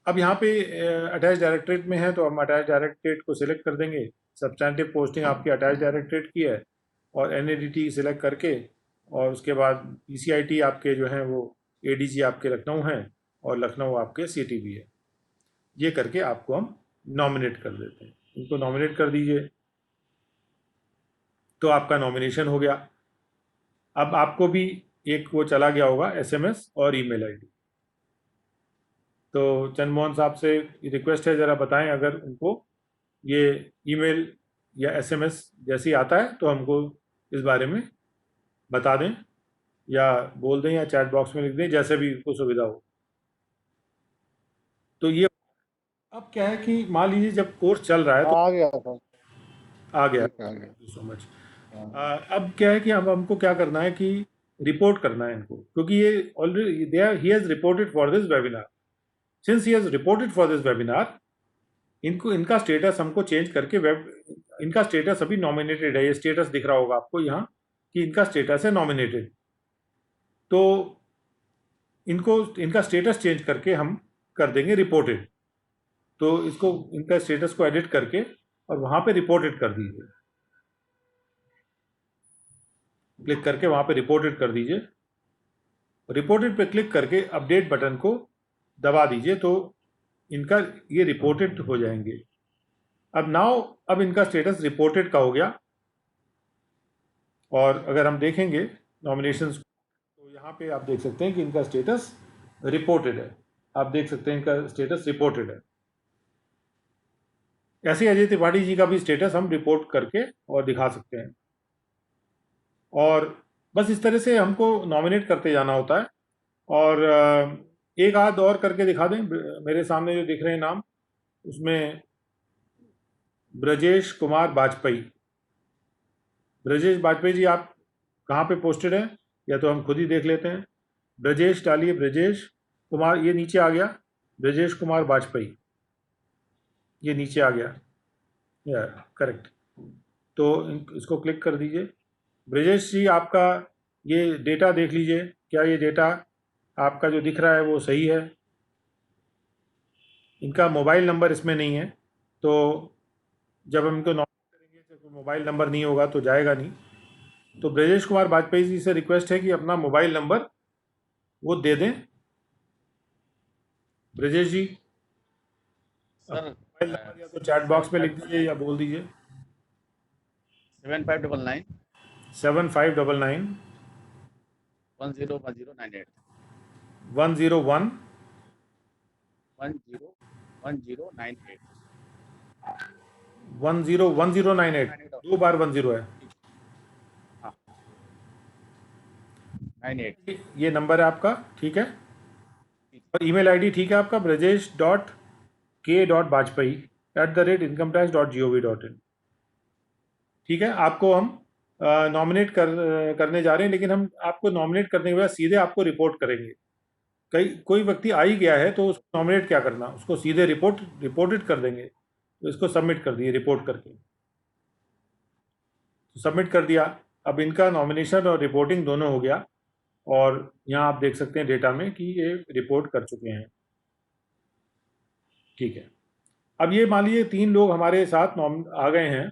अब यहाँ पे अटैच डायरेक्टरेट में है, तो हम अटैच डायरेक्टरेट को सिलेक्ट कर देंगे। सब्सटैंटिव पोस्टिंग आपकी अटैच डायरेक्टरेट की है, और NADT सिलेक्ट करके, और उसके बाद PCIT आपके जो हैं वो ADG आपके लखनऊ हैं, और लखनऊ आपके CT भी है। ये करके आपको हम नॉमिनेट कर देते हैं। इनको नॉमिनेट कर दीजिए, तो आपका नॉमिनेशन हो गया। अब आपको भी एक वो चला गया होगा SMS और ईमेल आईडी। तो चंद्रमोहन साहब से रिक्वेस्ट है, ज़रा बताएं अगर उनको ये ईमेल या SMS जैसे ही आता है तो हमको इस बारे में बता दें, या बोल दें, या चैट बॉक्स में लिख दें, जैसे भी उनको सुविधा हो। तो ये अब क्या है कि मान लीजिए जब कोर्स चल रहा है तो आ गया था, आ गया। ठीक आ गया। Thank you so much. अब क्या है कि अब हमको क्या करना है कि रिपोर्ट करना है इनको, क्योंकि ये already he has reported for this webinar. Since he has reported for this webinar, इनको इनका स्टेटस हमको चेंज करके इनका स्टेटस अभी नॉमिनेटेड है, ये स्टेटस दिख रहा होगा आपको यहाँ कि इनका स्टेटस है नॉमिनेटेड। तो इनको इनका स्टेटस चेंज करके हम कर देंगे रिपोर्टेड। तो इसको इनका स्टेटस को एडिट करके और वहाँ पे रिपोर्टेड कर दीजिए, क्लिक करके वहाँ पे रिपोर्टेड कर दीजिए। रिपोर्टेड पे क्लिक करके अपडेट बटन को दबा दीजिए, तो इनका ये रिपोर्टेड हो जाएंगे। अब इनका स्टेटस रिपोर्टेड का हो गया। और अगर हम देखेंगे नॉमिनेशंस तो यहाँ पे आप देख सकते हैं कि इनका स्टेटस रिपोर्टेड है। आप देख सकते हैं इनका स्टेटस रिपोर्टेड है। ऐसे अजय त्रिपाठी जी का भी स्टेटस हम रिपोर्ट करके और दिखा सकते हैं। और बस इस तरह से हमको नॉमिनेट करते जाना होता है। और एक आध और करके दिखा दें। मेरे सामने जो दिख रहे हैं नाम, उसमें ब्रजेश कुमार वाजपेयी। ब्रजेश वाजपेयी जी आप कहाँ पे पोस्टेड हैं, या तो हम खुद ही देख लेते हैं। ब्रजेश डालिए, ब्रजेश कुमार, ये नीचे आ गया, ब्रजेश कुमार वाजपेयी, ये नीचे आ गया, या करेक्ट। तो इसको क्लिक कर दीजिए। ब्रजेश जी आपका ये डेटा देख लीजिए, क्या ये डेटा आपका जो दिख रहा है वो सही है। इनका मोबाइल नंबर इसमें नहीं है, तो जब हम इनको नॉमिनेट करेंगे तो मोबाइल नंबर नहीं होगा तो जाएगा नहीं। तो ब्रजेश कुमार वाजपेयी जी से रिक्वेस्ट है कि अपना मोबाइल नंबर वो दे दें। ब्रजेश जी सर मोबाइल नंबर या तो चैट बॉक्स में लिख दीजिए या बोल दीजिए। 7599 7599 101098 101 101098 101098 दो बार 10 है। हाँ 98 ये नंबर है आपका, ठीक है। और ईमेल आईडी ठीक है आपका, brajesh.k.bajpai@incometax.gov.in। ठीक है। आपको हम नॉमिनेट करने जा रहे हैं, लेकिन हम आपको नॉमिनेट करने के बाद सीधे आपको रिपोर्ट करेंगे। कोई व्यक्ति आ ही गया है तो उसको नॉमिनेट क्या करना, उसको सीधे रिपोर्टेड कर देंगे। तो इसको सबमिट कर दिए रिपोर्ट करके, तो सबमिट कर दिया। अब इनका नॉमिनेशन और रिपोर्टिंग दोनों हो गया। और यहाँ आप देख सकते हैं डेटा में कि ये रिपोर्ट कर चुके हैं। ठीक है। अब ये मान लीजिए 3 लोग हमारे साथ आ गए हैं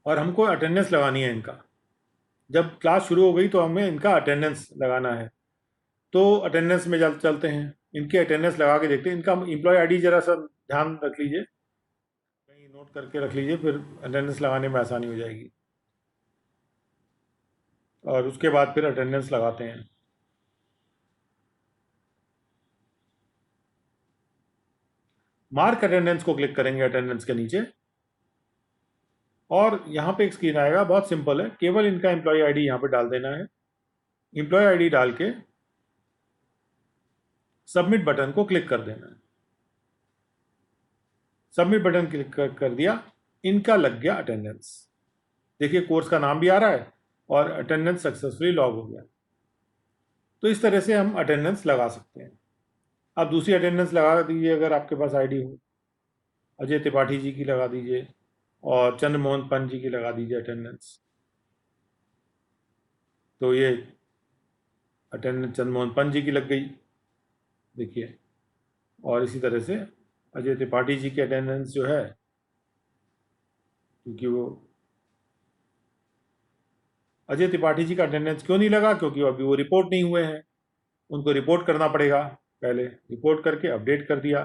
और हमको अटेंडेंस लगानी है इनका। जब क्लास शुरू हो गई तो हमें इनका अटेंडेंस लगाना है। तो अटेंडेंस में चलते हैं, इनकी अटेंडेंस लगा के देखते हैं। इनका एम्प्लॉय आईडी जरा सा ध्यान रख लीजिए, कहीं नोट करके रख लीजिए, फिर अटेंडेंस लगाने में आसानी हो जाएगी। और उसके बाद फिर अटेंडेंस लगाते हैं। मार्क अटेंडेंस को क्लिक करेंगे अटेंडेंस के नीचे, और यहाँ पे एक स्क्रीन आएगा। बहुत सिंपल है, केवल इनका एम्प्लॉय आईडी यहाँ पे डाल देना है। एम्प्लॉय आईडी डाल के सबमिट बटन को क्लिक कर देना है। सबमिट बटन क्लिक कर दिया, इनका लग गया अटेंडेंस। देखिए कोर्स का नाम भी आ रहा है और अटेंडेंस सक्सेसफुली लॉग हो गया। तो इस तरह से हम अटेंडेंस लगा सकते हैं। आप दूसरी अटेंडेंस लगा दीजिए अगर आपके पास आईडी हो। अजय त्रिपाठी जी की लगा दीजिए और चंद्रमोहन पंत जी की लगा दीजिए अटेंडेंस। तो ये अटेंडेंस चंद्रमोहन पंत जी की लग गई, देखिए। और इसी तरह से अजय त्रिपाठी जी की अटेंडेंस जो है, क्योंकि वो अजय त्रिपाठी जी का अटेंडेंस क्यों नहीं लगा, क्योंकि अभी वो रिपोर्ट नहीं हुए हैं। उनको रिपोर्ट करना पड़ेगा, पहले रिपोर्ट करके अपडेट कर दिया।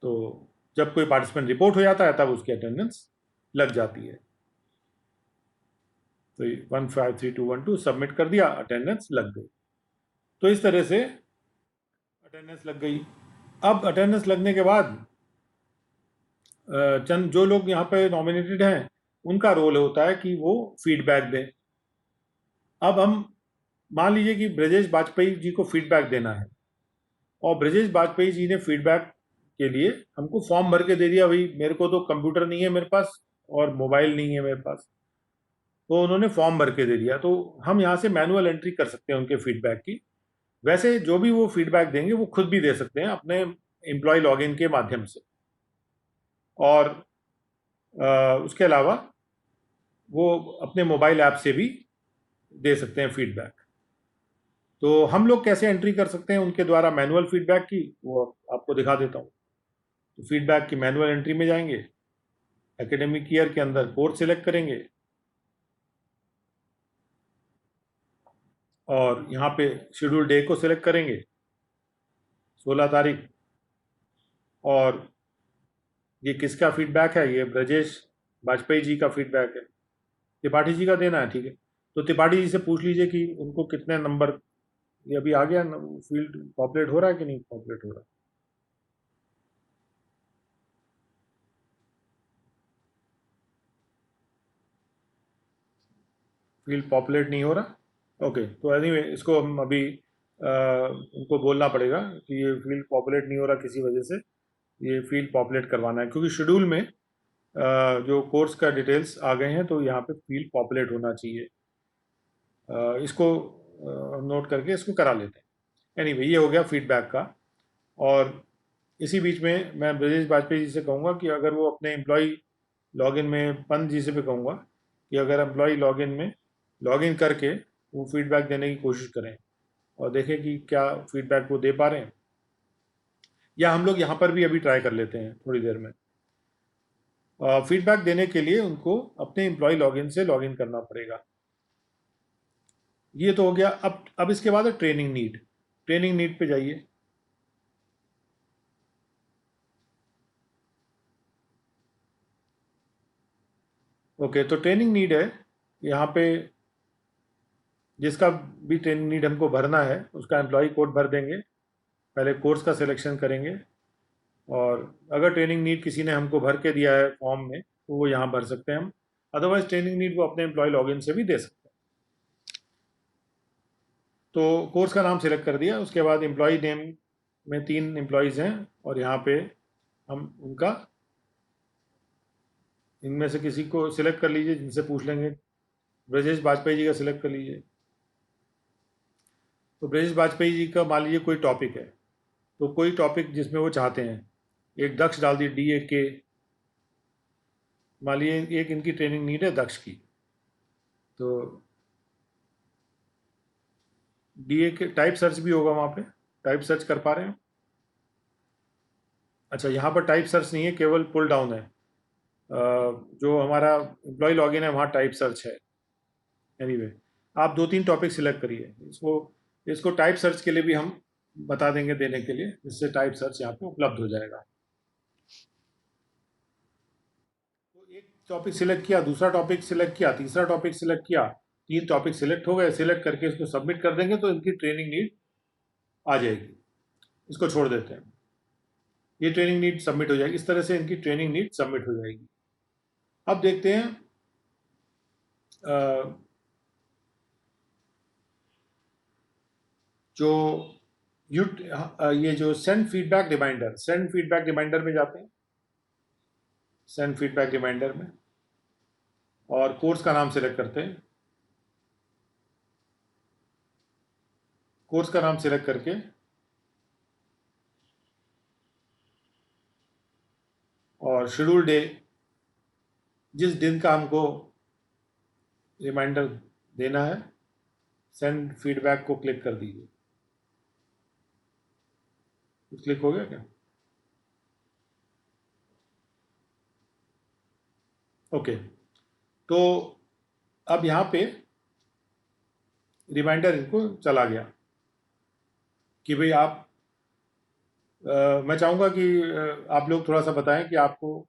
तो जब कोई पार्टिसिपेंट रिपोर्ट हो जाता है तब उसकी अटेंडेंस लग जाती है। तो 153212 सबमिट कर दिया, अटेंडेंस लग गई। तो इस तरह से अटेंडेंस लग गई। अब अटेंडेंस लगने के बाद चंद जो लोग यहाँ पे नॉमिनेटेड हैं उनका रोल होता है कि वो फीडबैक दें। अब हम मान लीजिए कि ब्रजेश वाजपेयी जी को फीडबैक देना है, और ब्रजेश वाजपेयी जी ने फीडबैक के लिए हमको फॉर्म भर के दे दिया। भाई मेरे को तो कंप्यूटर नहीं है मेरे पास और मोबाइल नहीं है मेरे पास, तो उन्होंने फॉर्म भर के दे दिया। तो हम यहाँ से मैनुअल एंट्री कर सकते हैं उनके फीडबैक की। वैसे जो भी वो फीडबैक देंगे वो खुद भी दे सकते हैं, अपने एम्प्लॉय लॉगिन के माध्यम से, और उसके अलावा वो अपने मोबाइल ऐप से भी दे सकते हैं फीडबैक। तो हम लोग कैसे एंट्री कर सकते हैं उनके द्वारा मैनुअल फीडबैक की, वो आपको दिखा देता हूँ। तो फीडबैक की मैनुअल एंट्री में जाएंगे, एकेडमिक ईयर के अंदर कोर्स सिलेक्ट करेंगे, और यहाँ पे शेड्यूल डे को सिलेक्ट करेंगे 16 तारीख, और ये किसका फीडबैक है, ये ब्रजेश वाजपेयी जी का फीडबैक है, त्रिपाठी जी का देना है, ठीक है। तो त्रिपाठी जी से पूछ लीजिए कि उनको कितने नंबर, ये अभी आ गया फील्ड पॉपुलेट हो रहा है कि नहीं पॉपुलेट हो रहा है। फील्ड पॉपुलेट नहीं हो रहा, ओके। तो एनीवे इसको हम अभी उनको बोलना पड़ेगा कि ये फील्ड पॉपुलेट नहीं हो रहा किसी वजह से, ये फील्ड पॉपुलेट करवाना है, क्योंकि शेड्यूल में जो कोर्स का डिटेल्स आ गए हैं तो यहाँ पे फील्ड पॉपुलेट होना चाहिए। इसको नोट करके इसको करा लेते हैं। एनीवे ये हो गया फीडबैक का। और इसी बीच में मैं ब्रजेश वाजपेयी जी से कहूँगा कि अगर वो अपने एम्प्लॉय लॉगिन में, पंत जी से भी कहूँगा कि अगर एम्प्लॉय लॉगिन में लॉगिन करके वो फीडबैक देने की कोशिश करें और देखें कि क्या फीडबैक वो दे पा रहे हैं, या हम लोग यहाँ पर भी अभी ट्राई कर लेते हैं थोड़ी देर में। फीडबैक देने के लिए उनको अपने एम्प्लॉय लॉगिन से लॉगिन करना पड़ेगा। ये तो हो गया। अब इसके बाद है ट्रेनिंग नीड। ट्रेनिंग नीड पे जाइए। ओके, तो ट्रेनिंग नीड है यहाँ पे, जिसका भी ट्रेनिंग नीड हमको भरना है उसका एम्प्लॉय कोड भर देंगे, पहले कोर्स का सिलेक्शन करेंगे, और अगर ट्रेनिंग नीड किसी ने हमको भर के दिया है फॉर्म में तो वो यहाँ भर सकते हैं हम, अदरवाइज ट्रेनिंग नीड वो अपने एम्प्लॉय लॉगिन से भी दे सकते हैं। तो कोर्स का नाम सिलेक्ट कर दिया, उसके बाद एम्प्लॉय नेम में 3 एम्प्लॉयज़ हैं, और यहाँ पे हम उनका, इनमें से किसी को सिलेक्ट कर लीजिए जिनसे पूछ लेंगे। ब्रजेश वाजपेयी जी का सिलेक्ट कर लीजिए। तो ब्रजेश वाजपेयी जी का मान लीजिए कोई टॉपिक है, तो कोई टॉपिक जिसमें वो चाहते हैं, एक दक्ष डाल दिए DAK, मान लीजिए एक इनकी ट्रेनिंग नीड है दक्ष की, तो DAK टाइप सर्च भी होगा वहाँ पे, टाइप सर्च कर पा रहे हैं। अच्छा, यहाँ पर टाइप सर्च नहीं है, केवल पुल डाउन है। जो हमारा एम्प्लॉय लॉगिन है वहाँ टाइप सर्च है। एनीवे आप 2-3 टॉपिक सिलेक्ट करिए, इसको टाइप सर्च के लिए भी हम बता देंगे देने के लिए, जिससे टाइप सर्च यहाँ पे उपलब्ध हो जाएगा। तो एक टॉपिक सिलेक्ट किया, दूसरा टॉपिक सिलेक्ट किया, तीसरा टॉपिक सिलेक्ट किया, 3 टॉपिक सिलेक्ट हो गए। सिलेक्ट करके इसको सबमिट कर देंगे तो इनकी ट्रेनिंग नीड आ जाएगी। इसको छोड़ देते हैं, ये ट्रेनिंग नीड सबमिट हो जाएगी। इस तरह से इनकी ट्रेनिंग नीड सबमिट हो जाएगी। अब देखते हैं जो ये जो सेंड फीडबैक रिमाइंडर में जाते हैं, सेंड फीडबैक रिमाइंडर में, और कोर्स का नाम सिलेक्ट करते हैं। कोर्स का नाम सिलेक्ट करके और शेड्यूल डे, जिस दिन का हमको रिमाइंडर देना है, सेंड फीडबैक को क्लिक कर दीजिए। क्लिक हो गया क्या? ओके, तो अब यहाँ पे रिमाइंडर इनको चला गया कि भाई आप मैं चाहूँगा कि आप लोग थोड़ा सा बताएं कि आपको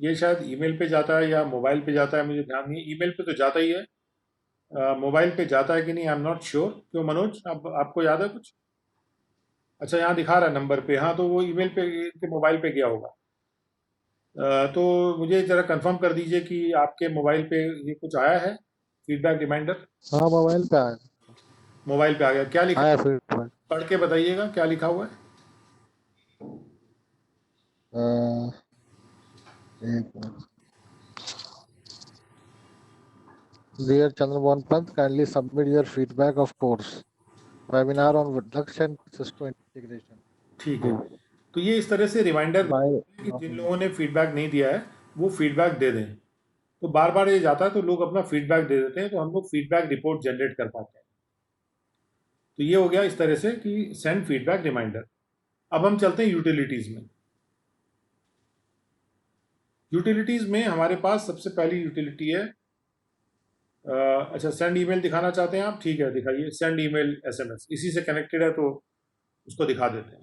ये शायद ईमेल पे जाता है या मोबाइल पे जाता है, मुझे ध्यान नहीं है। ईमेल पे तो जाता ही है, मोबाइल पे जाता है कि नहीं आई एम नॉट श्योर। क्यों मनोज, आपको याद है कुछ? अच्छा, यहाँ दिखा रहा है नंबर पे, हाँ, तो वो ईमेल पे के मोबाइल पे गया होगा। तो मुझे ज़रा कंफर्म कर दीजिए कि आपके मोबाइल पे ये कुछ आया है फीडबैक रिमाइंडर? हाँ, मोबाइल पे आया। मोबाइल पे आ गया, क्या लिखा? आया फीडबैक। पढ़ के बताइएगा क्या लिखा हुआ है। एक minute. Dear Chandramohan Pant, kindly submit your feedback of course webinar on Dux and Cisco integration. ठीक है, तो ये इस तरह से रिमाइंडर बाय कि जिन लोगों ने फीडबैक नहीं दिया है वो फीडबैक दे दें। तो बार बार ये जाता है तो लोग अपना फीडबैक दे देते हैं, तो हम लोग फीडबैक रिपोर्ट जनरेट कर पाते हैं। तो ये हो गया इस तरह से कि सेंड फीडबैक रिमाइंडर। अब हम चलते हैं यूटिलिटीज में। यूटिलिटीज में हमारे पास सबसे पहली यूटिलिटी है अच्छा, सेंड ईमेल दिखाना चाहते हैं आप, ठीक है दिखाइए। सेंड ईमेल एसएमएस इसी से कनेक्टेड है तो उसको दिखा देते हैं।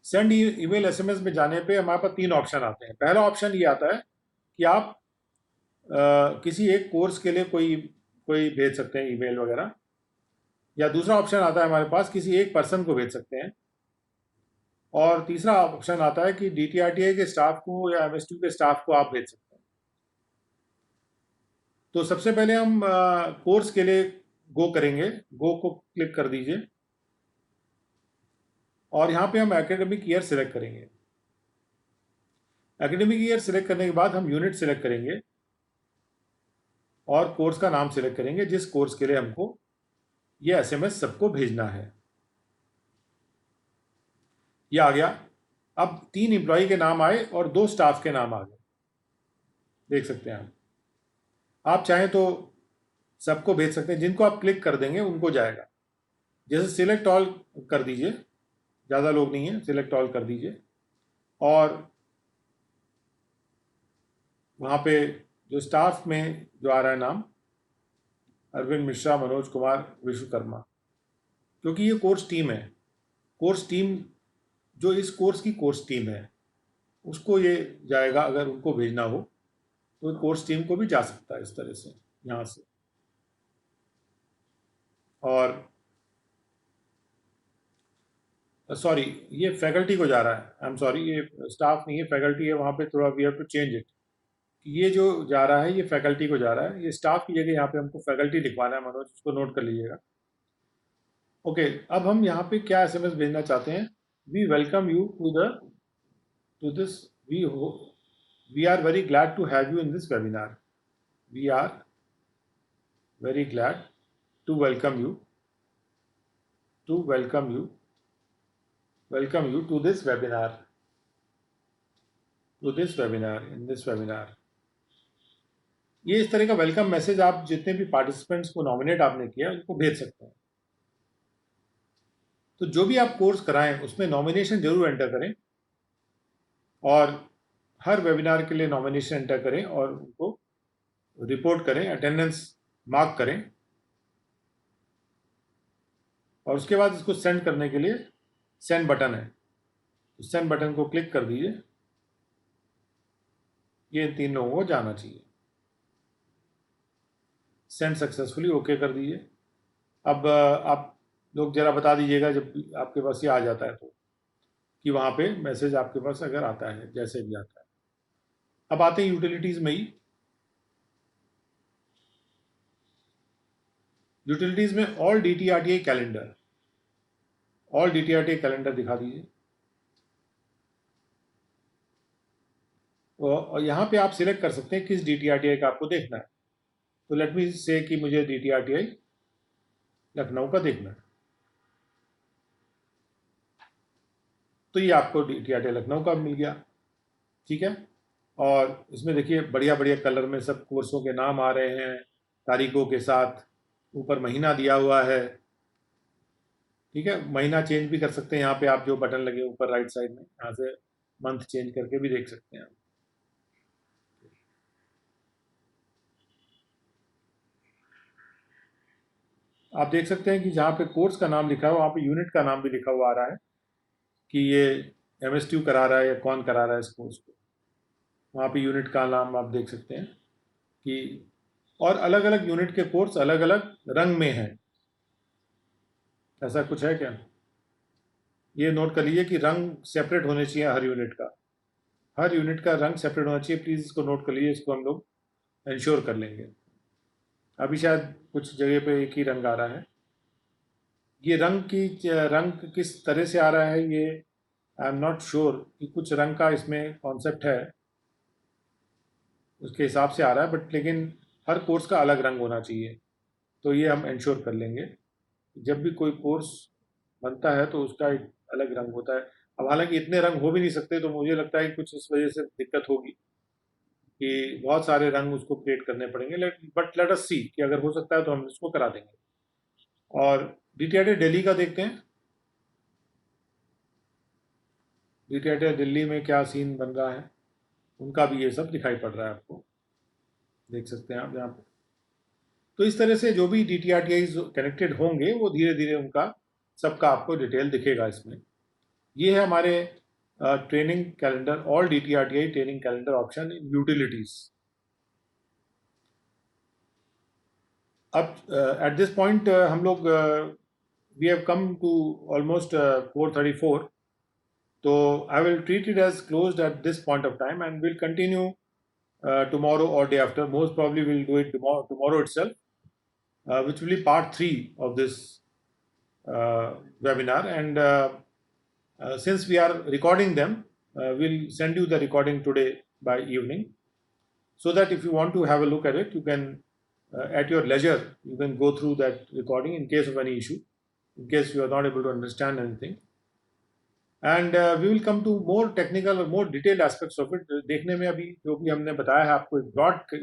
सेंड ईमेल एसएमएस में जाने पे हमारे पास 3 ऑप्शन आते हैं। पहला ऑप्शन ये आता है कि आप किसी एक कोर्स के लिए कोई कोई भेज सकते हैं ईमेल वगैरह, या दूसरा ऑप्शन आता है हमारे पास किसी एक पर्सन को भेज सकते हैं, और तीसरा ऑप्शन आता है कि डीटीआरटीआई के स्टाफ को या एमएसटी के स्टाफ को आप भेज सकते हैं। तो सबसे पहले हम कोर्स के लिए गो करेंगे। गो को क्लिक कर दीजिए और यहाँ पे हम एकेडमिक ईयर सिलेक्ट करेंगे। एकेडमिक ईयर सिलेक्ट करने के बाद हम यूनिट सिलेक्ट करेंगे और कोर्स का नाम सिलेक्ट करेंगे जिस कोर्स के लिए हमको ये एसएमएस सबको भेजना है। ये आ गया। अब 3 एम्प्लॉय के नाम आए और 2 स्टाफ के नाम आ गए, देख सकते हैं आप चाहें तो सबको भेज सकते हैं, जिनको आप क्लिक कर देंगे उनको जाएगा। जैसे सिलेक्ट ऑल कर दीजिए, ज़्यादा लोग नहीं है, सिलेक्ट ऑल कर दीजिए और वहाँ पे जो स्टाफ में जो आ रहा है नाम अरविंद मिश्रा, मनोज कुमार, विश्वकर्मा, क्योंकि ये कोर्स टीम है। कोर्स टीम जो इस कोर्स की कोर्स टीम है उसको ये जाएगा। अगर उनको भेजना हो तो कोर्स टीम को भी जा सकता है इस तरह से यहाँ से। और सॉरी, ये फैकल्टी को जा रहा है, आई एम सॉरी, ये स्टाफ नहीं है, फैकल्टी है। वहाँ पे थोड़ा we have to change it. ये जो जा रहा है ये फैकल्टी को जा रहा है, ये स्टाफ की जगह यहाँ पे हमको फैकल्टी लिखवाना है। मनोज, उसको नोट कर लीजिएगा। ओके, अब हम यहाँ पे क्या एसएमएस भेजना चाहते हैं? We welcome you to this, we are very glad to have you in this webinar. We are very glad to welcome you to this webinar, in this webinar। ये इस तरह का वेलकम मैसेज आप जितने भी पार्टिसिपेंट्स को nominate आपने किया उनको भेज सकते हैं। तो जो भी आप कोर्स कराएं उसमें नॉमिनेशन जरूर एंटर करें और हर वेबिनार के लिए नॉमिनेशन एंटर करें और उनको रिपोर्ट करें, अटेंडेंस मार्क करें, और उसके बाद इसको सेंड करने के लिए सेंड बटन है, तो सेंड बटन को क्लिक कर दीजिए। ये 3 लोगों को जाना चाहिए। सेंड सक्सेसफुली, ओके कर दीजिए। अब आप लोग जरा बता दीजिएगा जब आपके पास ये आ जाता है तो, कि वहाँ पे मैसेज आपके पास अगर आता है, जैसे भी आता है। अब आते हैं यूटिलिटीज में ही। यूटिलिटीज में ऑल डीटीआरटीआई कैलेंडर, ऑल डीटीआरटीआई कैलेंडर दिखा दीजिए। और यहाँ पे आप सिलेक्ट कर सकते हैं किस डीटीआरटीआई का आपको देखना है। तो लेट मी से कि मुझे डीटीआरटीआई लखनऊ का देखना है, तो ये आपको डीटीआरटीआई लखनऊ का मिल गया। ठीक है, और इसमें देखिए बढ़िया बढ़िया कलर में सब कोर्सों के नाम आ रहे हैं, तारीखों के साथ, ऊपर महीना दिया हुआ है। ठीक है, महीना चेंज भी कर सकते हैं। यहाँ पे आप जो बटन लगे ऊपर राइट साइड में, यहाँ से मंथ चेंज करके भी देख सकते हैं। आप देख सकते हैं कि जहाँ पे कोर्स का नाम लिखा है वहाँ पे यूनिट का नाम भी लिखा हुआ आ रहा है कि ये एमएसटीयू करा रहा है या कौन करा रहा है इस कोर्स को। वहाँ पे यूनिट का नाम आप देख सकते हैं कि, और अलग अलग यूनिट के कोर्स अलग अलग रंग में हैं। ऐसा कुछ है क्या? ये नोट कर लीजिए कि रंग सेपरेट होने चाहिए हर यूनिट का, हर यूनिट का रंग सेपरेट होना चाहिए। प्लीज़ इसको नोट कर लीजिए, इसको हम लोग इंश्योर कर लेंगे। अभी शायद कुछ जगह पे एक ही रंग आ रहा है। ये रंग किस तरह से आ रहा है ये आई एम नॉट श्योर, कि कुछ रंग का इसमें कॉन्सेप्ट है उसके हिसाब से आ रहा है, बट लेकिन हर कोर्स का अलग रंग होना चाहिए। तो ये हम इंश्योर कर लेंगे। जब भी कोई कोर्स बनता है तो उसका एक अलग रंग होता है। अब हालांकि इतने रंग हो भी नहीं सकते, तो मुझे लगता है कि कुछ इस वजह से दिक्कत होगी कि बहुत सारे रंग उसको क्रिएट करने पड़ेंगे, बट लेट अस सी कि अगर हो सकता है तो हम इसको करा देंगे। और DTI दिल्ली का देखते हैं। DTI दिल्ली में क्या सीन बन रहा है, उनका भी ये सब दिखाई पड़ रहा है, आपको देख सकते हैं आप यहाँ पे। तो इस तरह से जो भी DTRTIs कनेक्टेड होंगे वो धीरे धीरे उनका सबका आपको डिटेल दिखेगा इसमें। ये है हमारे training calendar, all DTRTI training calendar option in utilities. अब एट दिस पॉइंट हम लोग we have come to almost 4:34, तो I will treat it as closed at this point of time and will continue tomorrow or day after. Most probably we'll do it tomorrow itself, which will be part 3 of this webinar. And since we are recording them, we'll send you the recording today by evening, so that if you want to have a look at it, you can at your leisure you can go through that recording in case of any issue, in case you are not able to understand anything. And we will come to more technical or more detailed aspects of it. देखने में अभी जो भी हमने बताया है आपको एक ब्रॉड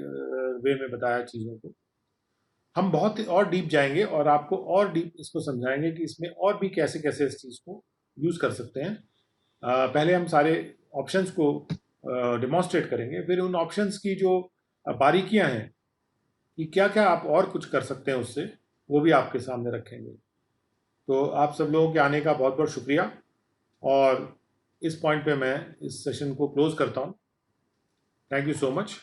वे में बताया चीज़ों को, हम बहुत और डीप जाएंगे और आपको और डीप इसको समझाएंगे कि इसमें और भी कैसे कैसे इस चीज़ को यूज़ कर सकते हैं। पहले हम सारे ऑप्शंस को डिमॉन्स्ट्रेट करेंगे, फिर उन ऑप्शंस की जो बारीकियां हैं कि क्या क्या आप और कुछ कर सकते हैं उससे, वो भी आपके सामने रखेंगे। तो आप सब लोगों के आने का बहुत बहुत शुक्रिया, और इस पॉइंट पे मैं इस सेशन को क्लोज करता हूँ। Thank you so much.